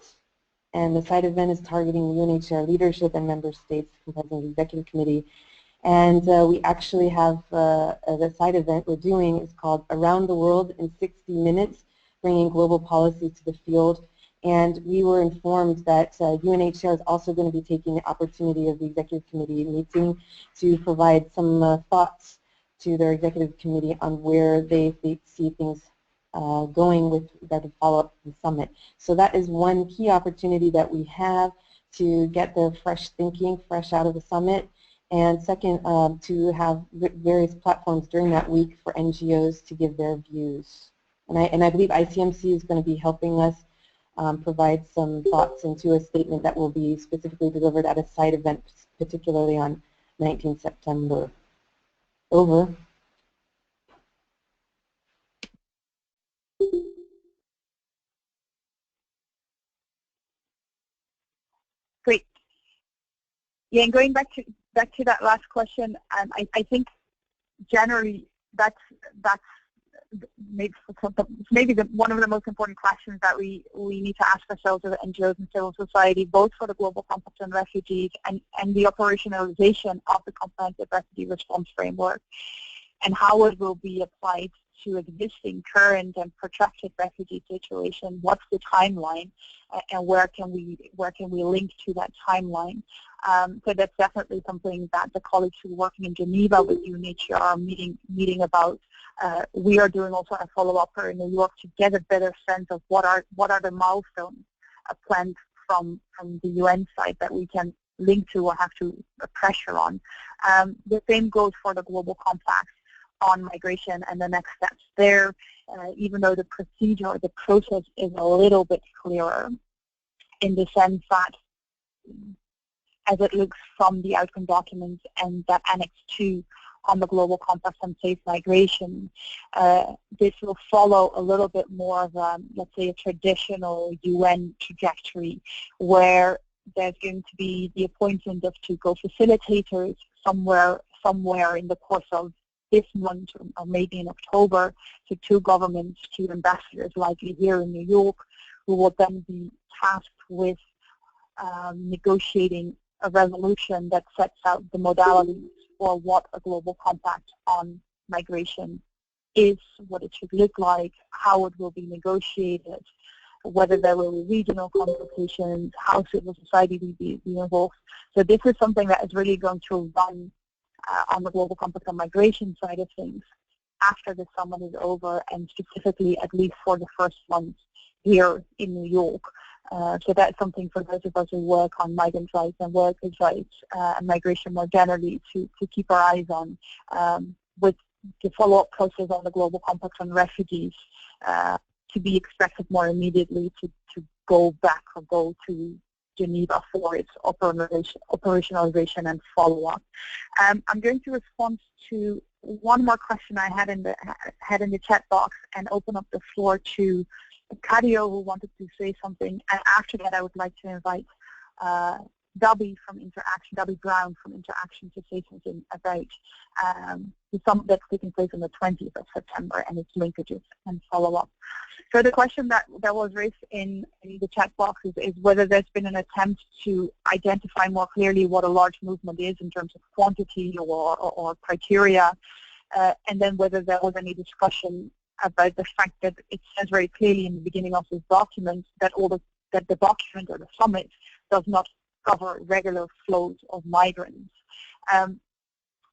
And the side event is targeting UNHCR leadership and member states comprising the executive committee. And we actually have the side event we're doing is called Around the World in 60 Minutes, bringing global policy to the field. And we were informed that UNHCR is also going to be taking the opportunity of the executive committee meeting to provide some thoughts to their executive committee on where they see things going with regard to follow-up to the summit. So that is one key opportunity that we have to get their fresh thinking, fresh out of the summit. And second, to have various platforms during that week for NGOs to give their views. And I believe ICMC is going to be helping us provide some thoughts into a statement that will be specifically delivered at a side event, particularly on 19th September. Over. Great. Yeah, and going back to that last question, I think generally that's maybe one of the most important questions that we need to ask ourselves as NGOs and civil society, both for the Global Compact on Refugees and the operationalization of the Comprehensive Refugee Response Framework, and how it will be applied to existing, current, and protracted refugee situation. What's the timeline, and where can we link to that timeline? So that's definitely something that the colleagues who are working in Geneva with UNHCR are meeting about. We are doing also a follow-up here in New York to get a better sense of what are the milestones planned from the UN side that we can link to or have to pressure on. The same goes for the Global Compact on migration and the next steps there, even though the procedure or the process is a little bit clearer in the sense that as it looks from the outcome documents and that Annex 2 on the Global Compact on Safe Migration, this will follow a little bit more of a, let's say, a traditional UN trajectory where there's going to be the appointment of two co-facilitators somewhere in the course of this month or maybe in October, to two governments, two ambassadors likely here in New York, who will then be tasked with negotiating a resolution that sets out the modalities for what a global compact on migration is, what it should look like, how it will be negotiated, whether there will be regional consultations, how civil society will be involved. So this is something that is really going to run on the Global Compact on Migration side of things after the summit is over, and specifically at least for the first month here in New York. So that's something for those of us who work on migrant rights and workers' rights and migration more generally to keep our eyes on, with the follow-up process on the Global Compact on Refugees to be expected more immediately to go back or go to Geneva for its operationalization and follow-up. I'm going to respond to one more question I had in the chat box and open up the floor to Cadio, who wanted to say something. And after that, I would like to invite Debbie Brown from Interaction to say something about the summit that's taking place on the 20th of September and its linkages and follow-up. So the question that was raised in the chat box is whether there's been an attempt to identify more clearly what a large movement is in terms of quantity or criteria, and then whether there was any discussion about the fact that it says very clearly in the beginning of this document that that the document or the summit does not cover regular flows of migrants.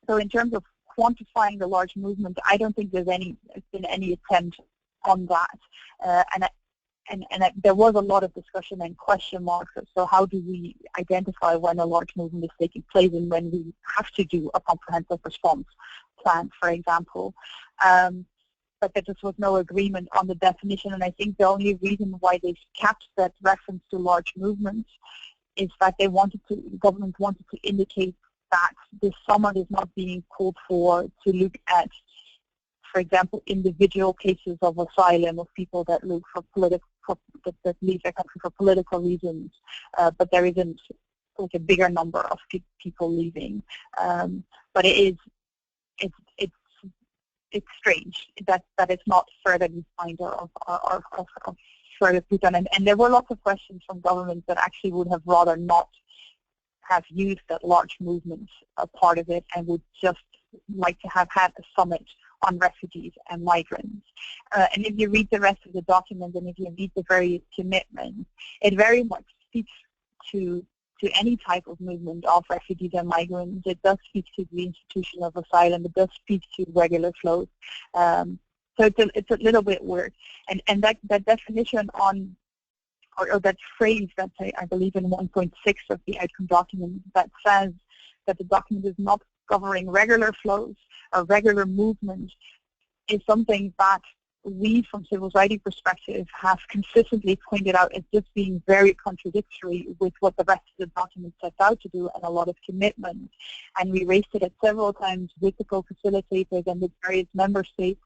So in terms of quantifying the large movement, I don't think there's been any attempt on that. And there was a lot of discussion and question marks. So how do we identify when a large movement is taking place and when we have to do a comprehensive response plan, for example? But there just was no agreement on the definition, and I think the only reason why they've kept that reference to large movements is that the government wanted to indicate that this summit is not being called for to look at, for example, individual cases of asylum of people that look for that leave their country for political reasons, but there isn't like a bigger number of people leaving. But it's strange that it's not further defined or further put on. And there were lots of questions from governments that actually would have rather not have used that large movement part of it and would just like to have had a summit on refugees and migrants. And if you read the rest of the document and if you read the various commitments, it very much speaks to any type of movement of refugees and migrants. It does speak to the institution of asylum. It does speak to regular flows. So it's a little bit weird. And that definition on, or that phrase that I believe in 1.6 of the outcome document that says that the document is not covering regular flows or regular movement is something that we from civil society perspective have consistently pointed out as just being very contradictory with what the rest of the document sets out to do and a lot of commitment. And we raised it at several times with the co-facilitators and with various member states,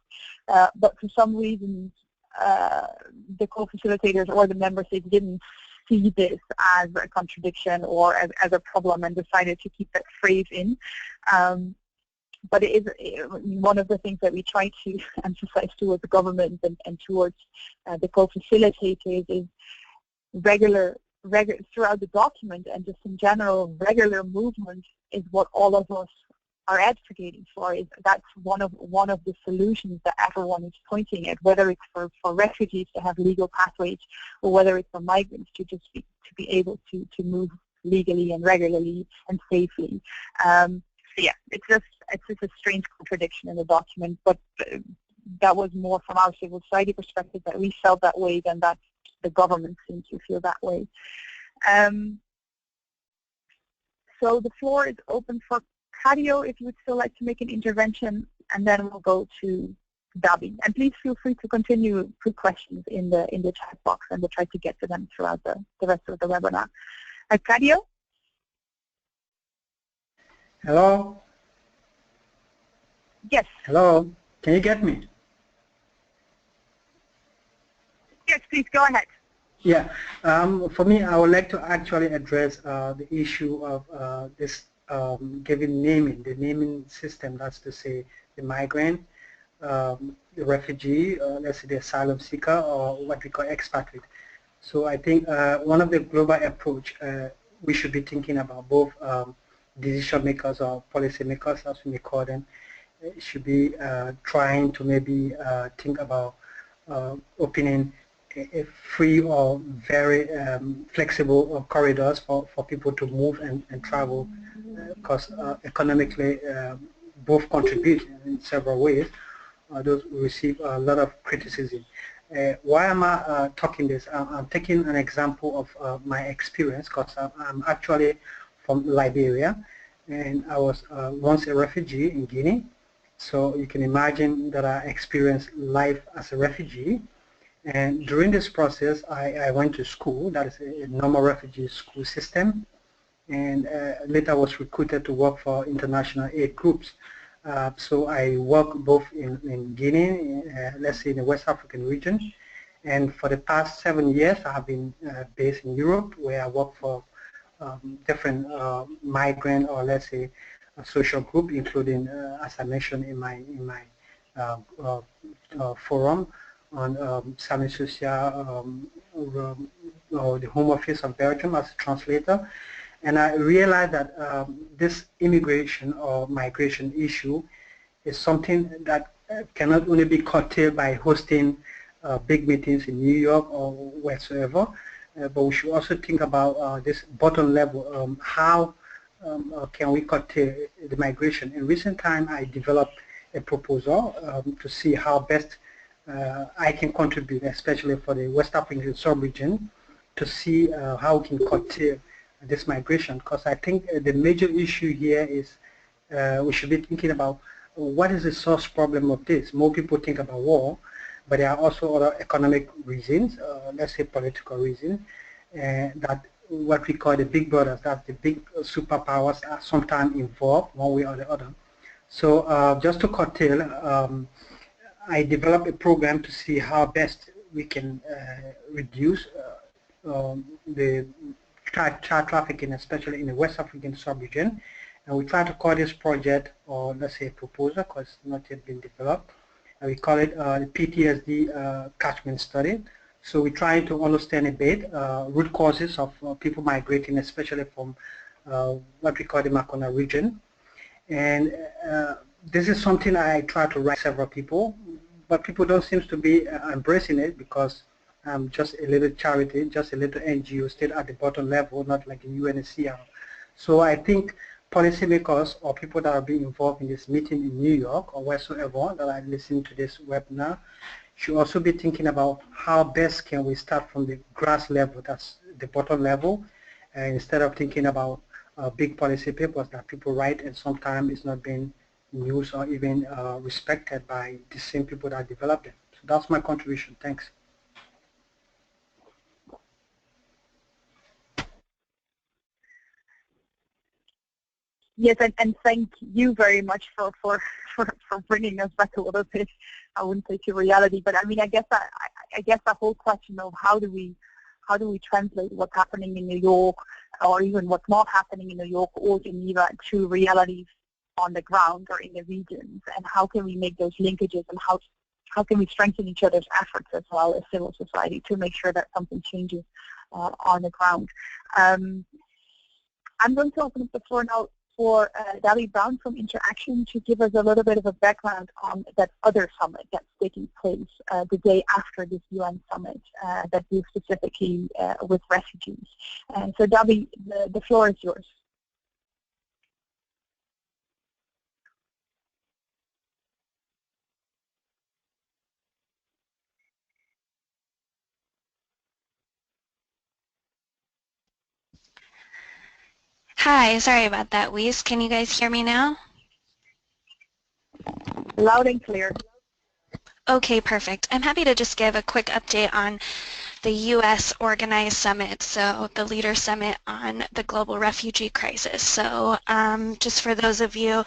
but for some reason the co-facilitators or the member states didn't see this as a contradiction or as a problem and decided to keep that phrase in. But it is one of the things that we try to emphasize towards the government and towards the co-facilitators is regular throughout the document and just in general, regular movement is what all of us are advocating for. That's one of the solutions that everyone is pointing at, whether it's for refugees to have legal pathways or whether it's for migrants to just be able to move legally and regularly and safely. So yeah, it's just a strange contradiction in the document, but that was more from our civil society perspective that we felt that way than that the government seems to feel that way. So the floor is open for Cadio, if you would still like to make an intervention, and then we'll go to Dabi. And please feel free to continue put questions in the chat box, and we'll try to get to them throughout the rest of the webinar. Cadio? Hello? Yes. Hello? Can you get me? Yes, please go ahead. Yeah. For me, I would like to actually address the issue of this giving naming, the naming system, that's to say the migrant, the refugee, let's say the asylum seeker, or what we call expatriate. So I think one of the global approach we should be thinking about, both decision makers or policy makers, as we may call them, should be trying to maybe think about opening a free or very flexible corridors for people to move and travel, because economically both contribute in several ways. Those receive a lot of criticism. Why am I talking this? I'm taking an example of my experience, because I'm actually from Liberia, and I was once a refugee in Guinea. So you can imagine that I experienced life as a refugee. And during this process, I went to school, that is a normal refugee school system, and later was recruited to work for international aid groups. So I work both in Guinea, let's say in the West African region, and for the past 7 years I have been based in Europe, where I work for different migrant, or let's say a social group, including, as I mentioned in my forum on Salut Social, or the Home Office of Belgium as a translator. And I realized that this immigration or migration issue is something that cannot only be curtailed by hosting big meetings in New York or wheresoever, but we should also think about this bottom level, how can we curtail the migration. In recent time, I developed a proposal to see how best I can contribute, especially for the West African sub-region, to see how we can curtail this migration, because I think the major issue here is we should be thinking about what is the source problem of this. More people think about war, but there are also other economic reasons, let's say political reasons, that what we call the big brothers, that's the big superpowers, are sometimes involved one way or the other. So just to curtail, I developed a program to see how best we can reduce the child trafficking, especially in the West African sub-region. And we try to call this project, or let's say a proposal, because it's not yet been developed. And we call it the PTSD catchment study. So we're trying to understand a bit root causes of people migrating, especially from what we call the Makona region. And this is something I try to write several people, but people don't seem to be embracing it because I'm just a little charity, just a little NGO, still at the bottom level, not like the UNHCR. So I think policymakers or people that are being involved in this meeting in New York or wheresoever that are listening to this webinar should also be thinking about how best can we start from the grass level, that's the bottom level, and instead of thinking about big policy papers that people write and sometimes it's not being used or even respected by the same people that developed it. So that's my contribution. Thanks. Yes, and thank you very much for bringing us back a little bit. I wouldn't say to reality, but I mean, I guess the whole question of how do we translate what's happening in New York, or even what's not happening in New York or Geneva, to realities on the ground or in the regions, and how can we make those linkages, and how can we strengthen each other's efforts as well as civil society to make sure that something changes on the ground. I'm going to open up the floor now for Dali Brown from Interaction to give us a little bit of a background on that other summit that's taking place the day after this UN summit that deals specifically with refugees. So Dali, the floor is yours. Hi, sorry about that, Weiss. Can you guys hear me now? Loud and clear. Okay, perfect. I'm happy to just give a quick update on the U.S. organized summit, so the Leader Summit on the Global Refugee Crisis. So just for those of you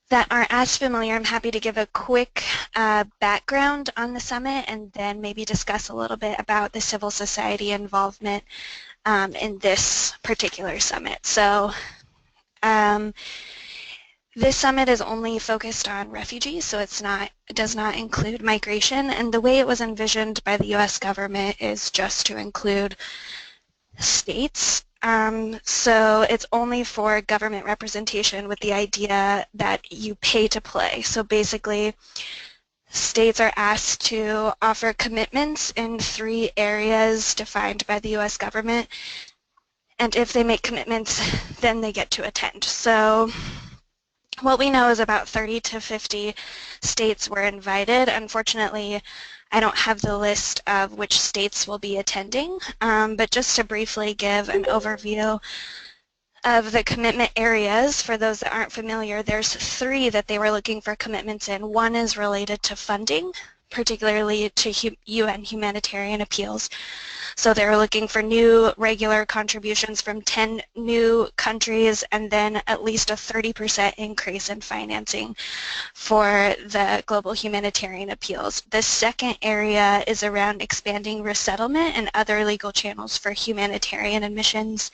that aren't as familiar, I'm happy to give a quick background on the summit and then maybe discuss a little bit about the civil society involvement in this particular summit. So this summit is only focused on refugees, so it does not include migration, and the way it was envisioned by the U.S. government is just to include states. So it's only for government representation with the idea that you pay to play. So basically, states are asked to offer commitments in 3 areas defined by the U.S. government, and if they make commitments, then they get to attend. So what we know is about 30 to 50 states were invited. Unfortunately, I don't have the list of which states will be attending, but just to briefly give an overview of the commitment areas, for those that aren't familiar, there's 3 that they were looking for commitments in. One is related to funding, particularly to UN humanitarian appeals. So they were looking for new regular contributions from 10 new countries and then at least a 30% increase in financing for the global humanitarian appeals. The second area is around expanding resettlement and other legal channels for humanitarian admissions.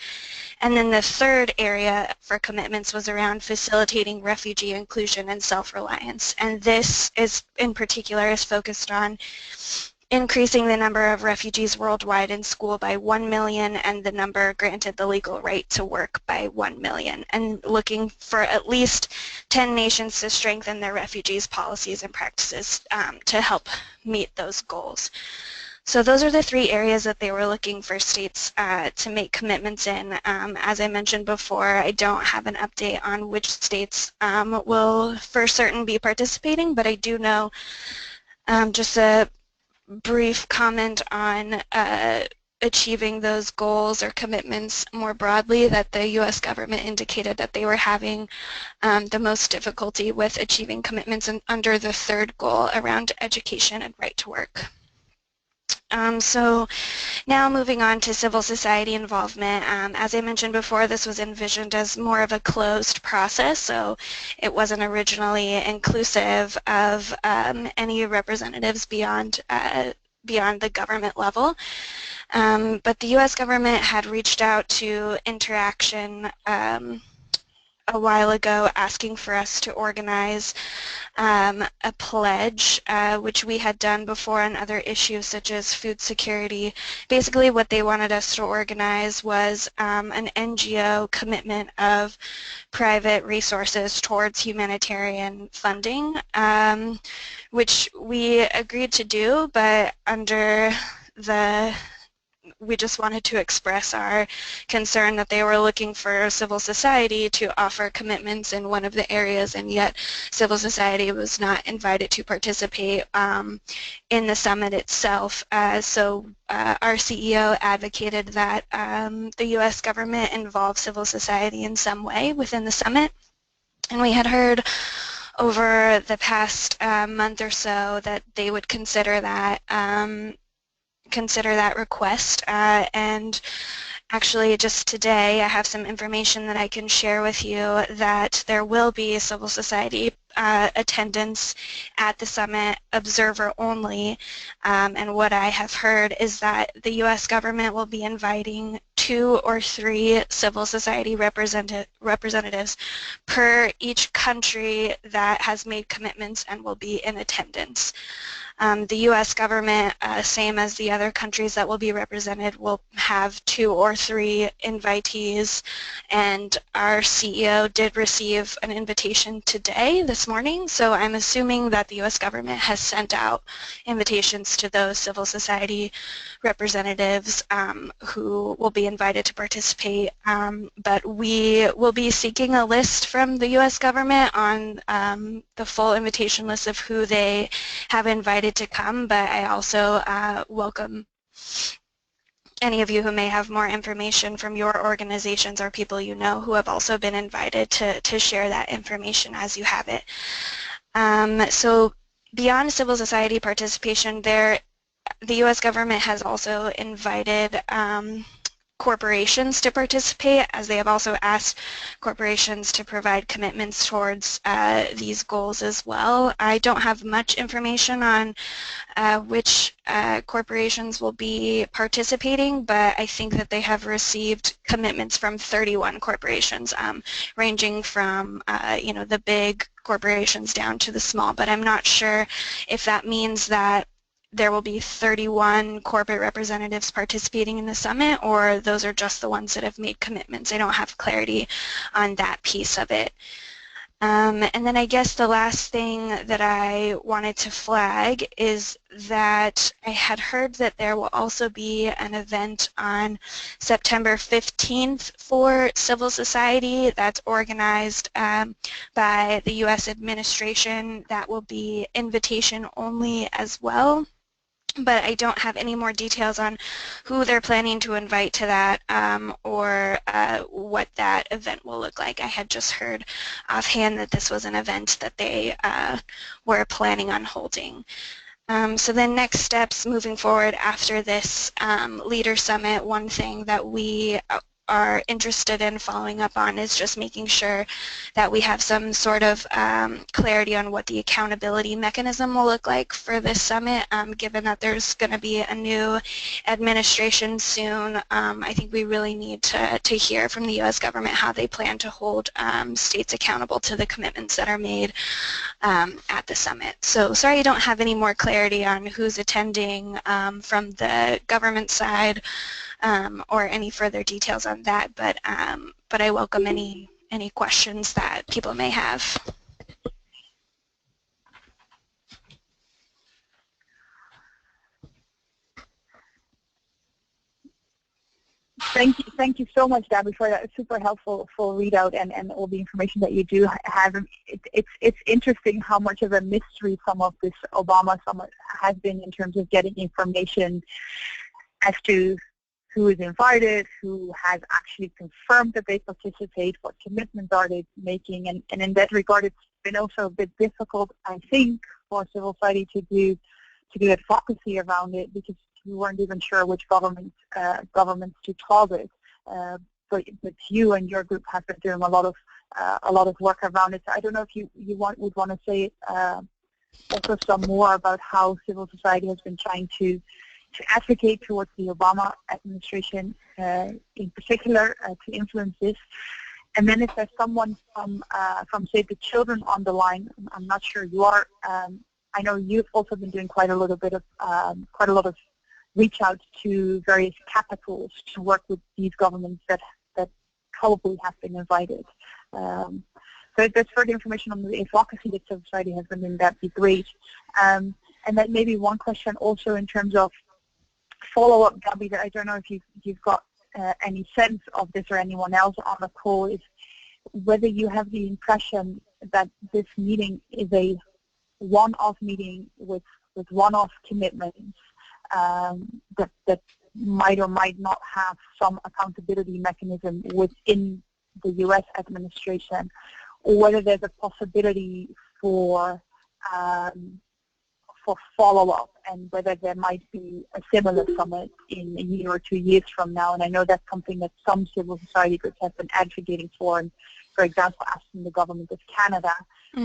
And then the third area for commitments was around facilitating refugee inclusion and self-reliance. And this is, in particular, is focused on increasing the number of refugees worldwide in school by 1 million and the number granted the legal right to work by 1 million, and looking for at least 10 nations to strengthen their refugees policies and practices to help meet those goals. So those are the 3 areas that they were looking for states to make commitments in. As I mentioned before, I don't have an update on which states will for certain be participating, but I do know just a brief comment on achieving those goals or commitments more broadly, that the U.S. government indicated that they were having the most difficulty with achieving commitments under the 3rd goal around education and right to work. So now moving on to civil society involvement. As I mentioned before, this was envisioned as more of a closed process, so it wasn't originally inclusive of any representatives beyond the government level. But the U.S. government had reached out to Interaction a while ago asking for us to organize a pledge, which we had done before on other issues such as food security. Basically what they wanted us to organize was an NGO commitment of private resources towards humanitarian funding, which we agreed to do, but we just wanted to express our concern that they were looking for civil society to offer commitments in one of the areas, and yet civil society was not invited to participate in the summit itself. So our CEO advocated that the U.S. government involve civil society in some way within the summit, and we had heard over the past month or so that they would consider that request, and actually just today I have some information that I can share with you that there will be civil society attendance at the summit, observer only, and what I have heard is that the U.S. government will be inviting 2 or 3 civil society representatives per each country that has made commitments and will be in attendance. The U.S. government, same as the other countries that will be represented, will have 2 or 3 invitees, and our CEO did receive an invitation today, this morning, so I'm assuming that the U.S. government has sent out invitations to those civil society representatives who will be invited to participate, but we will be seeking a list from the U.S. government on the full invitation list of who they have invited to come, but I also welcome any of you who may have more information from your organizations or people you know who have also been invited to share that information as you have it. So beyond civil society participation, the U.S. government has also invited corporations to participate, as they have also asked corporations to provide commitments towards these goals as well. I don't have much information on which corporations will be participating, but I think that they have received commitments from 31 corporations, ranging from the big corporations down to the small, but I'm not sure if that means that there will be 31 corporate representatives participating in the summit, or those are just the ones that have made commitments. I don't have clarity on that piece of it. And then I guess the last thing that I wanted to flag is that I had heard that there will also be an event on September 15th for civil society that's organized by the U.S. administration. That will be invitation only as well. But I don't have any more details on who they're planning to invite to that or what that event will look like. I had just heard offhand that this was an event that they were planning on holding. So then next steps moving forward after this Leader Summit, one thing that we are interested in following up on is just making sure that we have some sort of clarity on what the accountability mechanism will look like for this summit. Given that there's going to be a new administration soon, I think we really need to hear from the U.S. government how they plan to hold states accountable to the commitments that are made at the summit. So sorry I don't have any more clarity on who's attending from the government side, or any further details on that, but I welcome any questions that people may have. Thank you so much, Gabby, for that super helpful full readout and all the information that you do have. It's interesting how much of a mystery some of this Obama summit has been in terms of getting information as to who is invited, who has actually confirmed that they participate, what commitments are they making, and in that regard it's been also a bit difficult, I think, for civil society to do advocacy around it, because we weren't even sure which governments to target. But you and your group have been doing a lot of work around it. So I don't know if you would want to say also some more about how civil society has been trying to advocate towards the Obama administration in particular to influence this. And then if there's someone from Save the Children on the line, I'm not sure you are. I know you've also been doing quite a lot of reach out to various capitals to work with these governments that probably have been invited. So if there's further information on the advocacy that civil society has been doing, that'd be great. And then maybe one question also in terms of follow-up, Gabby, that I don't know if you've got any sense of this or anyone else on the call, is whether you have the impression that this meeting is a one-off meeting with one-off commitments that might or might not have some accountability mechanism within the U.S. administration, or whether there's a possibility for follow-up, and whether there might be a similar summit in a year or 2 years from now. And I know that's something that some civil society groups have been advocating for, and for example asking the government of Canada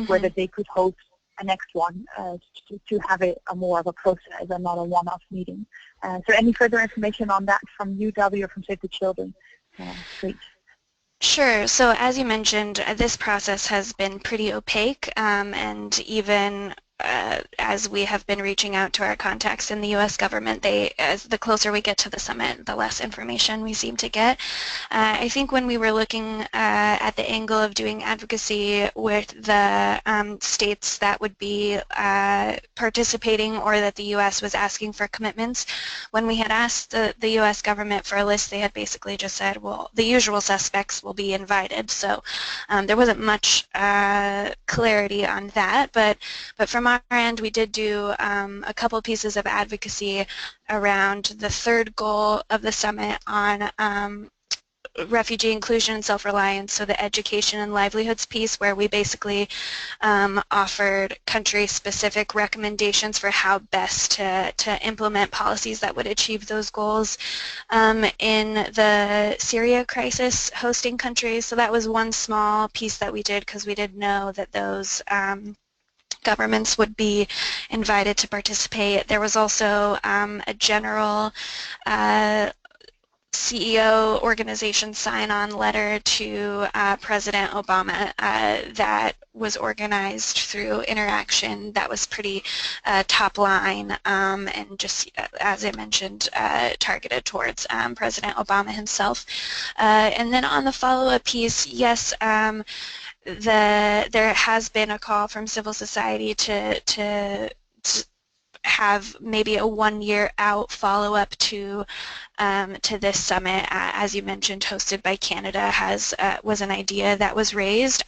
whether they could host a next one to have it more of a process and not a one-off meeting. So any further information on that from you, Gabby, or from Save the Children? Great. Sure. So as you mentioned, this process has been pretty opaque, and even as we have been reaching out to our contacts in the U.S. government, as the closer we get to the summit, the less information we seem to get. I think when we were looking at the angle of doing advocacy with the states that would be participating, or that the U.S. was asking for commitments, when we had asked the U.S. government for a list, they had basically just said, well, the usual suspects will be invited. So there wasn't much clarity on that, but from our end, we did do a couple pieces of advocacy around the third goal of the summit on refugee inclusion and self-reliance, so the education and livelihoods piece, where we basically offered country-specific recommendations for how best to implement policies that would achieve those goals in the Syria crisis hosting countries. So that was one small piece that we did, because we did know that those governments would be invited to participate. There was also a general CEO organization sign-on letter to President Obama that was organized through Interaction, that was pretty top line, and just, as I mentioned, targeted towards President Obama himself. And then on the follow-up piece, yes, there has been a call from civil society to have maybe a 1 year out follow-up to this summit, as you mentioned, hosted by Canada, was an idea that was raised.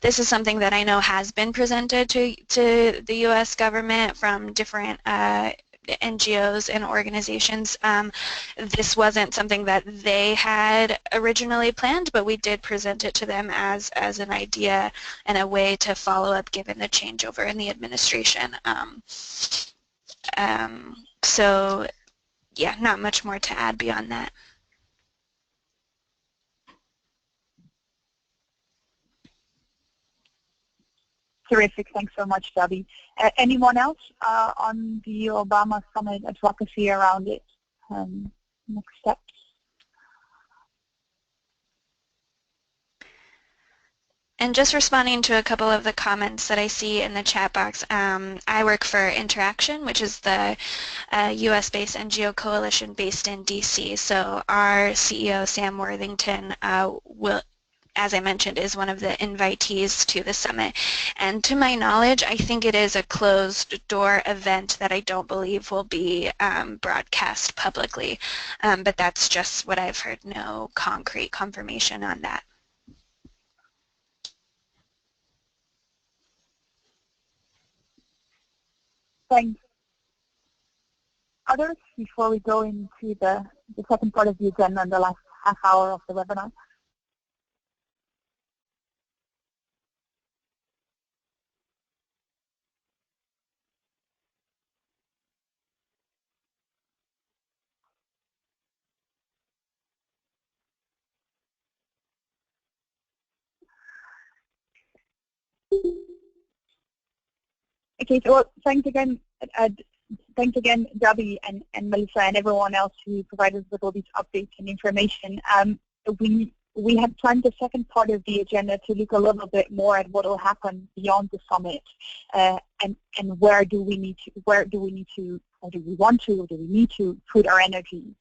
This is something that I know has been presented to the U.S. government from different NGOs and organizations. This wasn't something that they had originally planned, but we did present it to them as an idea and a way to follow up given the changeover in the administration. So yeah, not much more to add beyond that. Terrific. Thanks so much, Gabby. Anyone else on the Obama Summit advocacy around it? Next steps? And just responding to a couple of the comments that I see in the chat box, I work for Interaction, which is the US-based NGO coalition based in DC. So our CEO, Sam Worthington, will, as I mentioned, is one of the invitees to the summit. And to my knowledge, I think it is a closed-door event that I don't believe will be broadcast publicly. But that's just what I've heard, no concrete confirmation on that. Thanks. Others, before we go into the second part of the agenda and the last half hour of the webinar? Okay, so well, thanks again, Debbie and Melissa and everyone else who provided us with all these updates and information. We had planned the second part of the agenda to look a little bit more at what will happen beyond the summit, and where do we need to, or do we need to put our energy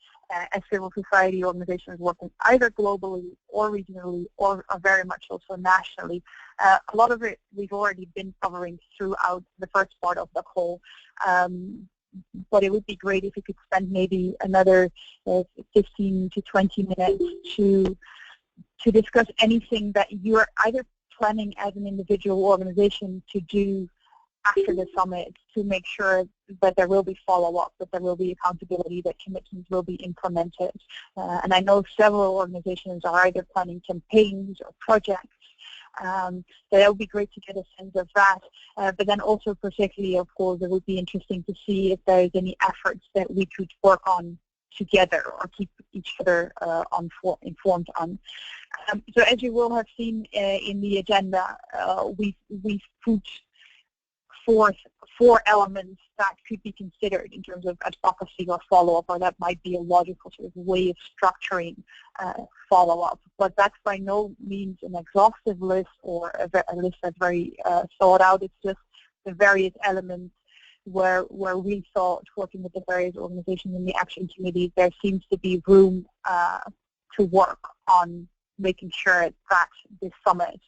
as civil society organizations working either globally or regionally or very much also nationally. A lot of it we've already been covering throughout the first part of the call, but it would be great if we could spend maybe another 15 to 20 minutes to discuss anything that you're either planning as an individual organization to do after the summit to make sure that there will be follow-up, that there will be accountability, that commitments will be implemented. And I know several organizations are either planning campaigns or projects. So that would be great to get a sense of that. But then also particularly, of course, it would be interesting to see if there is any efforts that we could work on together or keep each other informed on. So as you will have seen in the agenda, we've put four elements that could be considered in terms of advocacy or follow-up, or that might be a logical sort of way of structuring follow-up. But that's by no means an exhaustive list or a list that's very thought out. It's just the various elements where we thought, working with the various organizations in the action committee, there seems to be room to work on making sure that this summit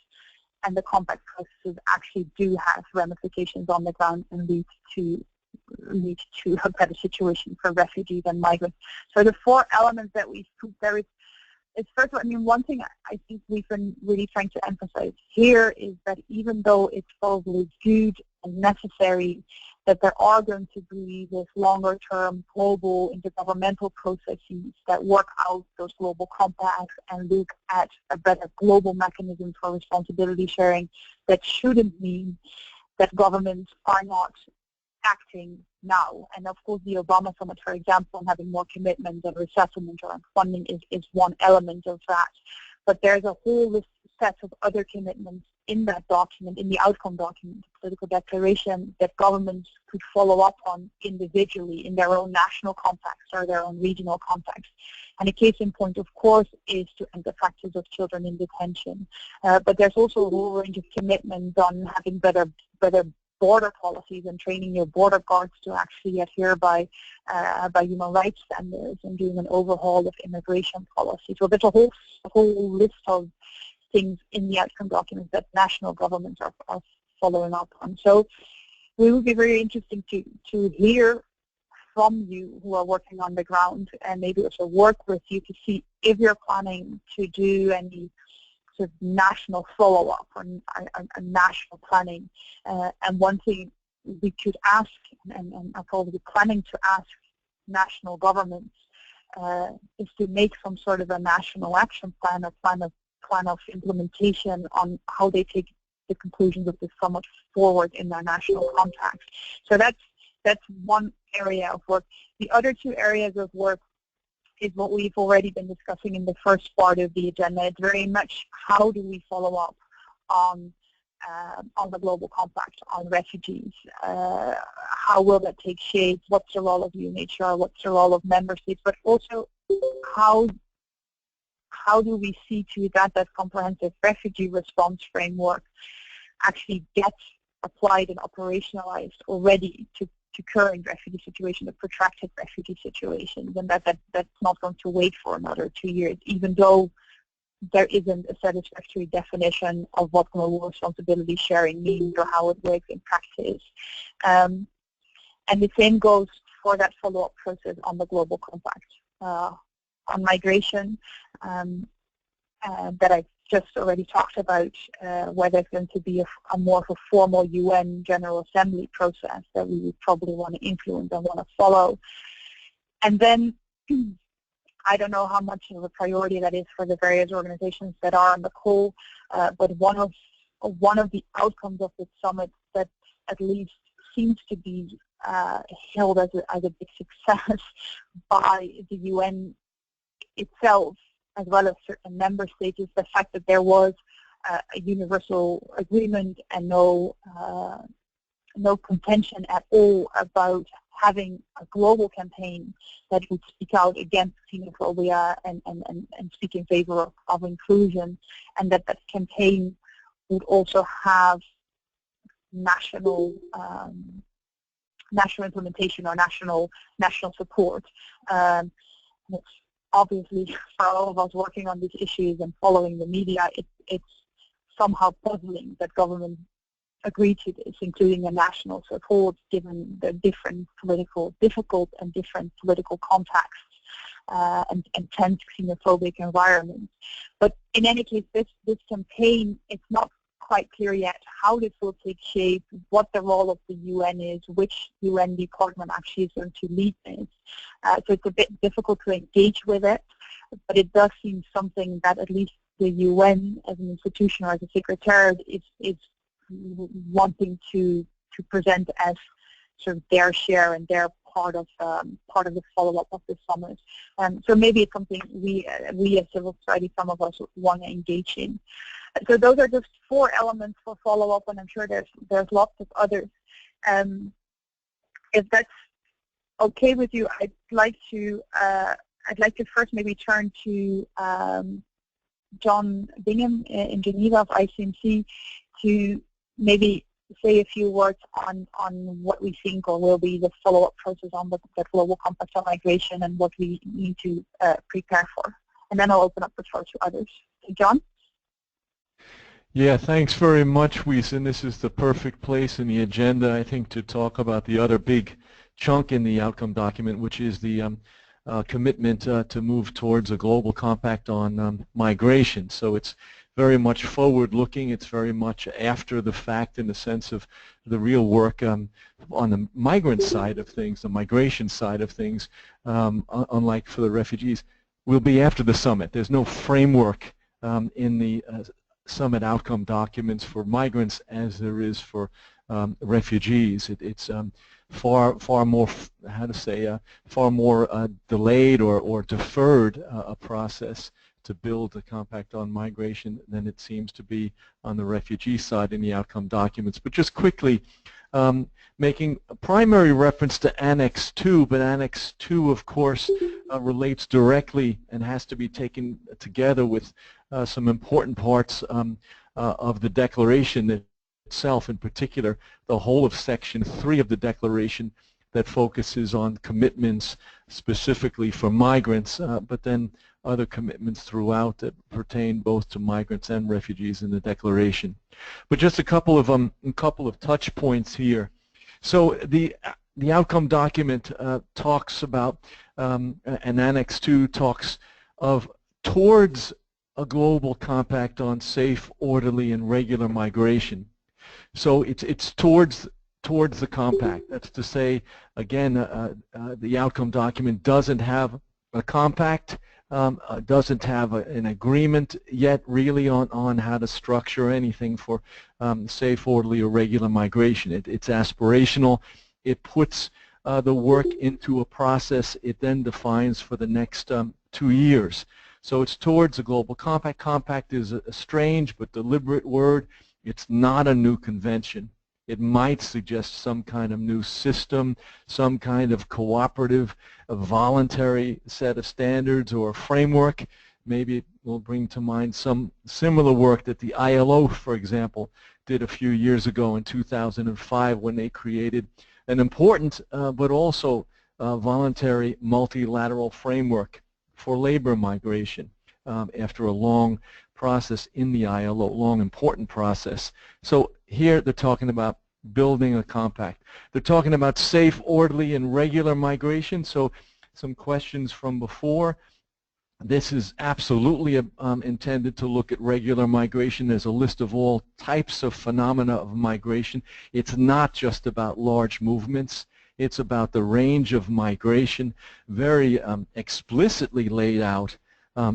and the compact processes actually do have ramifications on the ground and lead to a better situation for refugees and migrants. So the four elements that we've put there is first of all, I mean, one thing I think we've been really trying to emphasize here is that even though it's probably good and necessary that there are going to be this longer-term global intergovernmental processes that work out those global compacts and look at a better global mechanism for responsibility sharing, that shouldn't mean that governments are not acting now. And of course the Obama Summit, for example, and having more commitments and resettlement around funding is one element of that. But there's a whole set of other commitments in that document, in the outcome document, the political declaration, that governments could follow up on individually in their own national context or their own regional context. And a case in point, of course, is to end the practice of children in detention. But there's also a whole range of commitments on having better border policies and training your border guards to actually adhere by human rights standards and doing an overhaul of immigration policy. So there's a whole list of things in the outcome documents that national governments are following up on. So it would be very interesting to hear from you who are working on the ground and maybe also work with you to see if you're planning to do any sort of national follow-up or national planning. And one thing we could ask, and I'm probably planning to ask national governments, is to make some sort of a national action plan or plan of implementation on how they take the conclusions of the summit forward in their national context. So that's one area of work. The other two areas of work is what we've already been discussing in the first part of the agenda. It's very much how do we follow up on the global compact on refugees. How will that take shape? What's the role of UNHCR? What's the role of member states? But also how do we see to that comprehensive refugee response framework actually gets applied and operationalized already to current refugee situations, or protracted refugee situations, and that's not going to wait for another 2 years, even though there isn't a satisfactory definition of what global responsibility sharing means or how it works in practice. And the same goes for that follow-up process on the global compact. On migration, that I've just already talked about, where there's going to be a more of a formal UN General Assembly process that we would probably want to influence and want to follow. And then I don't know how much of a priority that is for the various organizations that are on the call, but one of the outcomes of the summit that at least seems to be hailed as a big success by the UN itself, as well as certain member states, is the fact that there was a universal agreement and no contention at all about having a global campaign that would speak out against xenophobia and speak in favor of inclusion, and that campaign would also have national implementation or national support. It's obviously, for all of us working on these issues and following the media, it's somehow puzzling that government agreed to this, including a national support, given the difficult and different political contexts and tense xenophobic environments. But in any case, this campaign, it's not quite clear yet how this will take shape, what the role of the UN is, which UN department actually is going to lead this. So it's a bit difficult to engage with it, but it does seem something that at least the UN as an institution or as a secretariat is wanting to present as sort of their share and their part of the follow-up of the summit. So maybe it's something we as civil society, some of us want to engage in. So those are just 4 elements for follow-up, and I'm sure there's lots of others. If that's okay with you, I'd like to first maybe turn to John Bingham in Geneva of ICMC to maybe say a few words on what we think or will be the follow-up process on the Global Compact on Migration and what we need to prepare for. And then I'll open up the floor to others. So John? Yeah, thanks very much, Weiss, and this is the perfect place in the agenda, I think, to talk about the other big chunk in the outcome document, which is the commitment to move towards a global compact on migration. So it's very much forward-looking. It's very much after the fact in the sense of the real work on the migrant side of things, the migration side of things, unlike for the refugees, will be after the summit. There's no framework in the summit outcome documents for migrants as there is for refugees. It's far more, far more delayed or deferred a process to build a compact on migration than it seems to be on the refugee side in the outcome documents. But just quickly, making a primary reference to Annex 2, but Annex 2, of course, relates directly and has to be taken together with some important parts of the declaration itself, in particular, the whole of Section 3 of the declaration that focuses on commitments specifically for migrants, but then other commitments throughout that pertain both to migrants and refugees in the declaration. But just a couple of touch points here. So the outcome document talks about, and Annex 2 talks of towards a global compact on safe, orderly, and regular migration. So it's towards the compact. That's to say, again, the outcome document doesn't have a compact, doesn't have an agreement yet really on how to structure anything for safe, orderly, or regular migration. It's aspirational. It puts the work into a process it then defines for the next 2 years. So it's towards a global compact. Compact is a strange but deliberate word. It's not a new convention. It might suggest some kind of new system, some kind of cooperative, a voluntary set of standards or a framework. Maybe it will bring to mind some similar work that the ILO, for example, did a few years ago in 2005 when they created an important but also voluntary multilateral framework for labor migration after a long process in the ILO, long important process. So here they're talking about building a compact. They're talking about safe, orderly, and regular migration. So some questions from before. This is absolutely intended to look at regular migration. There's a list of all types of phenomena of migration. It's not just about large movements. It's about the range of migration, very explicitly laid out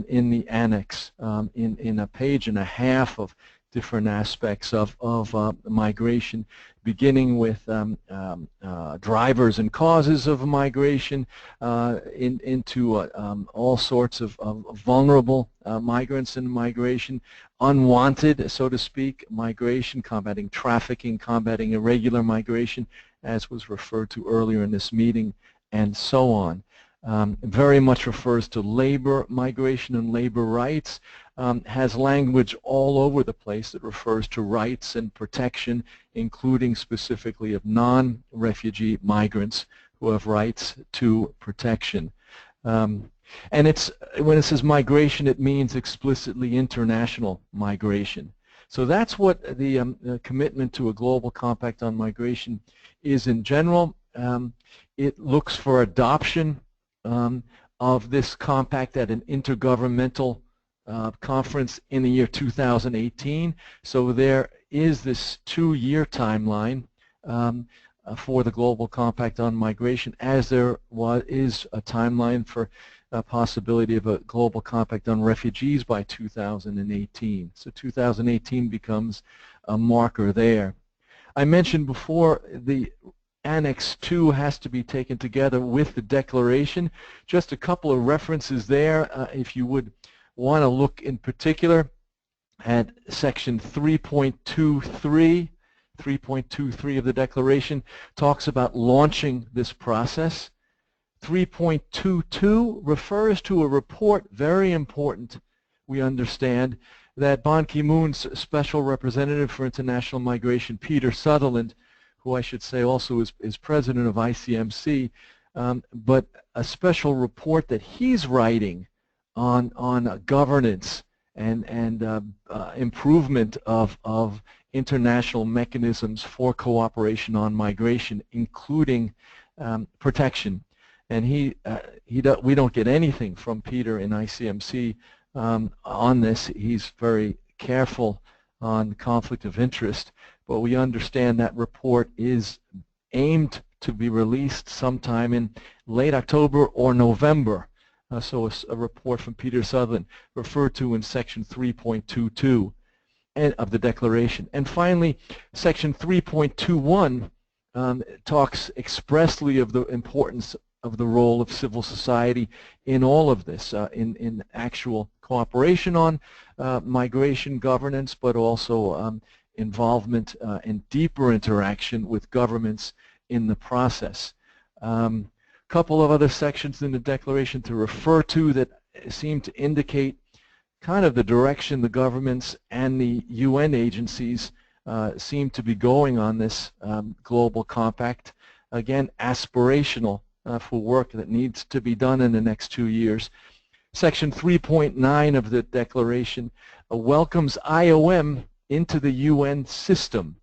in the annex in a page and a half of different aspects of migration, beginning with drivers and causes of migration, into all sorts of vulnerable migrants and migration, unwanted, so to speak, migration, combating trafficking, combating irregular migration, as was referred to earlier in this meeting, and so on. Very much refers to labor migration and labor rights, has language all over the place that refers to rights and protection, including specifically of non-refugee migrants who have rights to protection. And it's, when it says migration, it means explicitly international migration. So that's what the commitment to a global compact on migration is in general. It looks for adoption of this compact at an intergovernmental conference in the year 2018. So there is this 2-year timeline for the Global Compact on Migration, as there is a timeline for a possibility of a Global Compact on Refugees by 2018. So 2018 becomes a marker there. I mentioned before the Annex 2 has to be taken together with the declaration. Just a couple of references there, if you would want to look in particular at section 3.23. 3.23 of the declaration talks about launching this process. 3.22 refers to a report, very important, we understand, that Ban Ki-moon's Special Representative for International Migration, Peter Sutherland, who I should say also is president of ICMC, but a special report that he's writing on governance and improvement of international mechanisms for cooperation on migration, including protection. And we don't get anything from Peter in ICMC on this. He's very careful on conflict of interest, but we understand that report is aimed to be released sometime in late October or November. So a report from Peter Sutherland referred to in section 3.22 of the declaration. And finally, section 3.21 talks expressly of the importance of the role of civil society in all of this, in actual cooperation on migration governance, but also involvement and deeper interaction with governments in the process. Couple of other sections in the declaration to refer to that seem to indicate kind of the direction the governments and the UN agencies seem to be going on this global compact. Again, aspirational for work that needs to be done in the next 2 years. Section 3.9 of the declaration welcomes IOM into the UN system,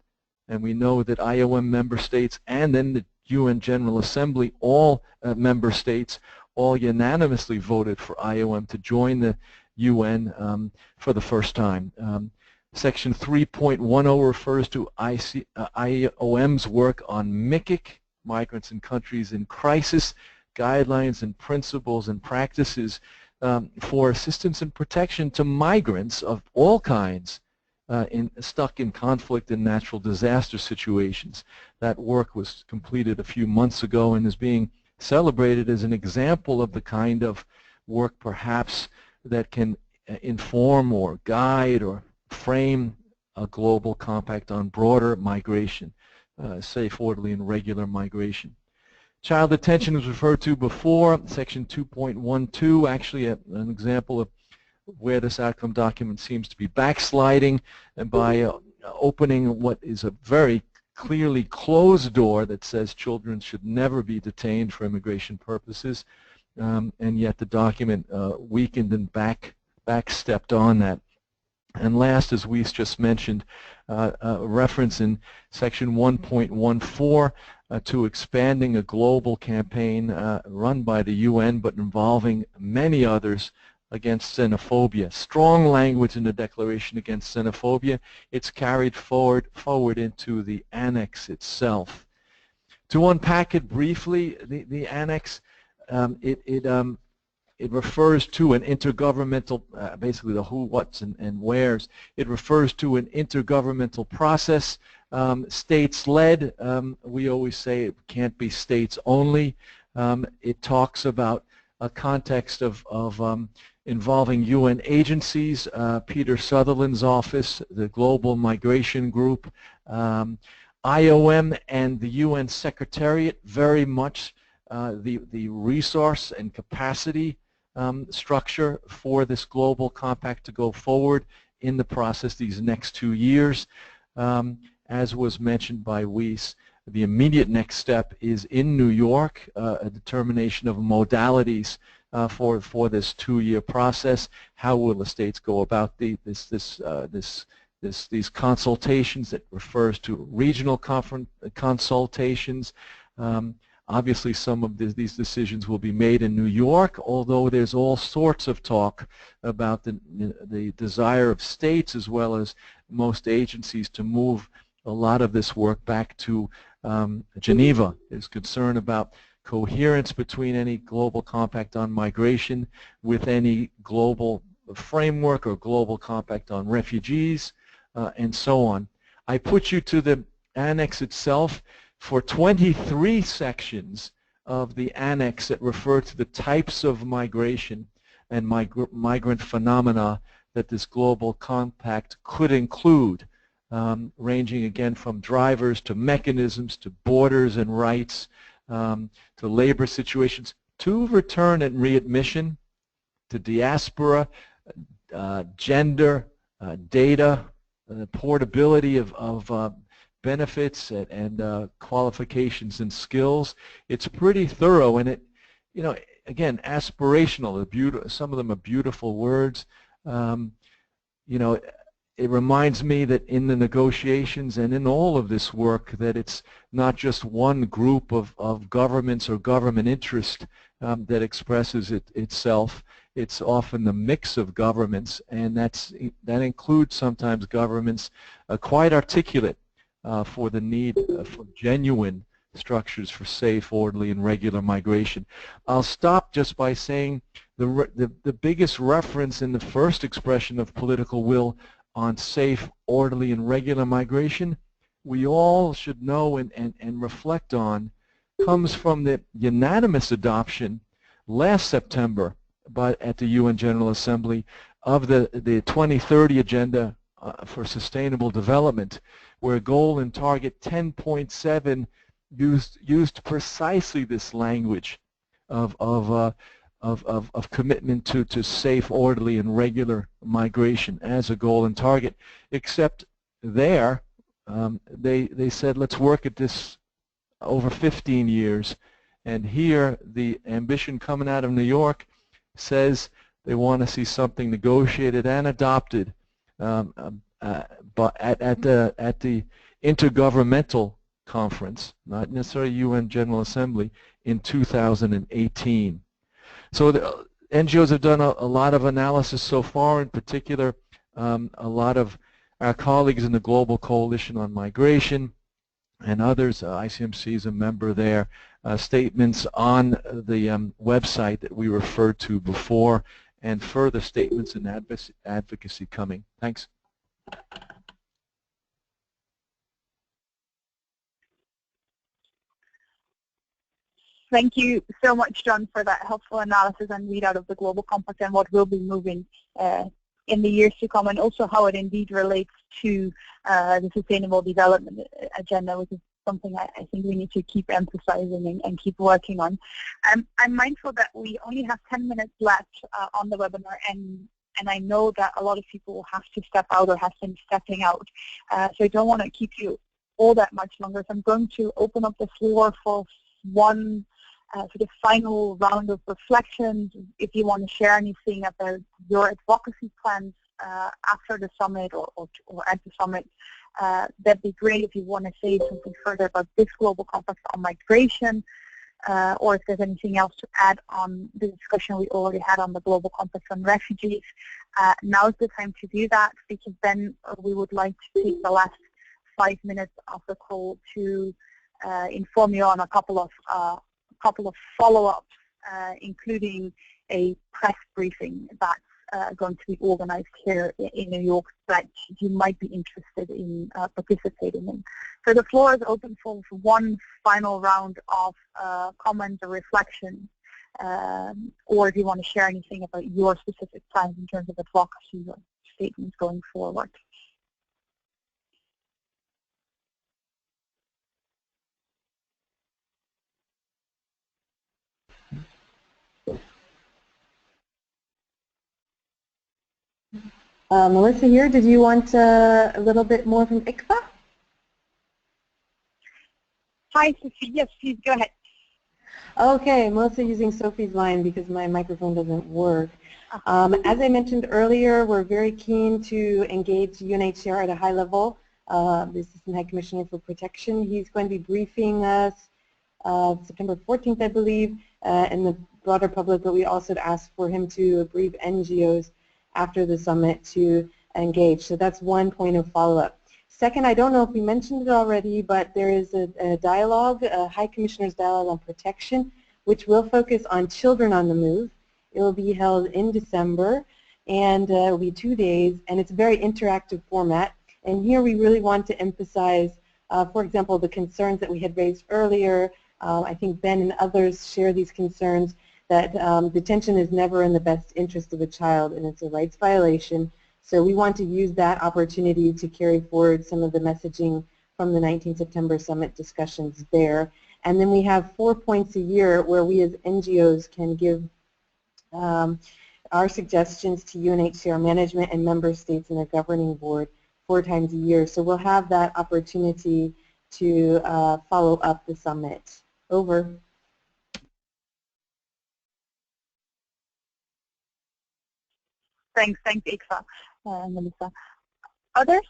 and we know that IOM member states and then the UN General Assembly, all member states, all unanimously voted for IOM to join the UN for the first time. Section 3.10 refers to IOM's work on MICIC, Migrants in Countries in Crisis, guidelines and principles and practices for assistance and protection to migrants of all kinds stuck in conflict and natural disaster situations. That work was completed a few months ago and is being celebrated as an example of the kind of work perhaps that can inform or guide or frame a global compact on broader migration, safe, orderly, and regular migration. Child detention was referred to before, section 2.12, actually an example of where this outcome document seems to be backsliding, and by opening what is a very clearly closed door that says children should never be detained for immigration purposes, and yet the document weakened and backstepped on that. And last, as Weiss just mentioned, a reference in section 1.14 to expanding a global campaign run by the UN but involving many others against xenophobia. Strong language in the declaration against xenophobia. It's carried forward into the annex itself. To unpack it briefly, the annex, it it refers to an intergovernmental, basically the who, what's, and where's. It refers to an intergovernmental process, states-led. We always say it can't be states only. It talks about a context of involving UN agencies, Peter Sutherland's office, the Global Migration Group, IOM and the UN Secretariat, very much the resource and capacity structure for this global compact to go forward in the process these next 2 years. As was mentioned by Weiss, the immediate next step is in New York, a determination of modalities for this 2-year process. How will the states go about these consultations? That refers to regional consultations. Obviously, some of these decisions will be made in New York, although there's all sorts of talk about the desire of states as well as most agencies to move a lot of this work back to Geneva. There's concern about coherence between any global compact on migration with any global framework or global compact on refugees, and so on. I put you to the annex itself. For 23 sections of the annex that refer to the types of migration and migrant phenomena that this global compact could include, ranging again from drivers to mechanisms to borders and rights, to labor situations, to return and readmission, to diaspora, gender, data, the portability of benefits and qualifications and skills. It's pretty thorough, and it, again, aspirational. Some of them are beautiful words. It reminds me that in the negotiations and in all of this work that it's not just one group of governments or government interest that expresses itself. It's often the mix of governments, and that includes sometimes governments quite articulate for the need for genuine structures for safe, orderly, and regular migration. I'll stop just by saying the biggest reference in the first expression of political will on safe, orderly, and regular migration we all should know and reflect on comes from the unanimous adoption last September at the UN General Assembly of the 2030 Agenda for Sustainable Development, where goal and target 10.7 used precisely this language of commitment to safe, orderly, and regular migration as a goal and target. Except there, they said, let's work at this over 15 years. And here, the ambition coming out of New York says they want to see something negotiated and adopted but at the Intergovernmental Conference, not necessarily UN General Assembly, in 2018. So the NGOs have done a lot of analysis so far. In particular, a lot of our colleagues in the Global Coalition on Migration and others, ICMC is a member there, statements on the website that we referred to before, and further statements and advocacy coming. Thanks. Thank you so much, John, for that helpful analysis and readout of the Global Compact and what will be moving in the years to come, and also how it indeed relates to the Sustainable Development Agenda, which is something I think we need to keep emphasizing and keep working on. I'm mindful that we only have 10 minutes left on the webinar, and I know that a lot of people will have to step out or have been stepping out. So I don't want to keep you all that much longer. So I'm going to open up the floor for one sort of final round of reflections. If you want to share anything about your advocacy plans after the summit or at the summit, that'd be great. If you want to say something further about this Global Compact on migration, or if there's anything else to add on the discussion we already had on the Global Compact on refugees, now is the time to do that, because then we would like to take the last 5 minutes of the call to inform you on a couple of follow-ups, including a press briefing that's going to be organized here in New York that you might be interested in participating in. So the floor is open for one final round of comments or reflections, or if you want to share anything about your specific plans in terms of advocacy or statements going forward. Melissa here, did you want a little bit more from ICFA? Hi, Sophie. Yes, please go ahead. Okay, Melissa using Sophie's line because my microphone doesn't work. As I mentioned earlier, we're very keen to engage UNHCR at a high level. The Assistant High Commissioner for Protection, he's going to be briefing us September 14th, I believe, in the broader public, but we also asked for him to brief NGOs after the summit to engage. So that's one point of follow-up. Second, I don't know if we mentioned it already, but there is a dialogue, a High Commissioner's Dialogue on Protection, which will focus on children on the move. It will be held in December, and it will be 2 days, and it's a very interactive format. And here we really want to emphasize, for example, the concerns that we had raised earlier. I think Ben and others share these concerns that detention is never in the best interest of a child, and it's a rights violation. So we want to use that opportunity to carry forward some of the messaging from the 19 September Summit discussions there. And then we have 4 points a year where we as NGOs can give our suggestions to UNHCR management and member states and their governing board 4 times a year. So we'll have that opportunity to follow up the summit. Over. Thanks, ICFA, Melissa. Others?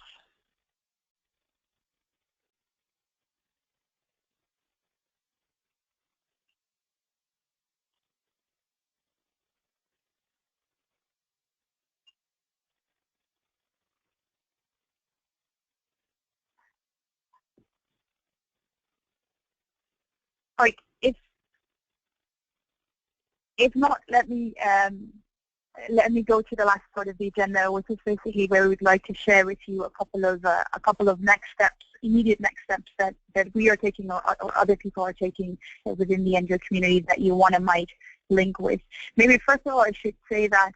All right. If not, let me go to the last part of the agenda, which is basically where we'd like to share with you a couple of next steps, immediate next steps that we are taking or other people are taking within the NGO community that you might link with. Maybe first of all, I should say that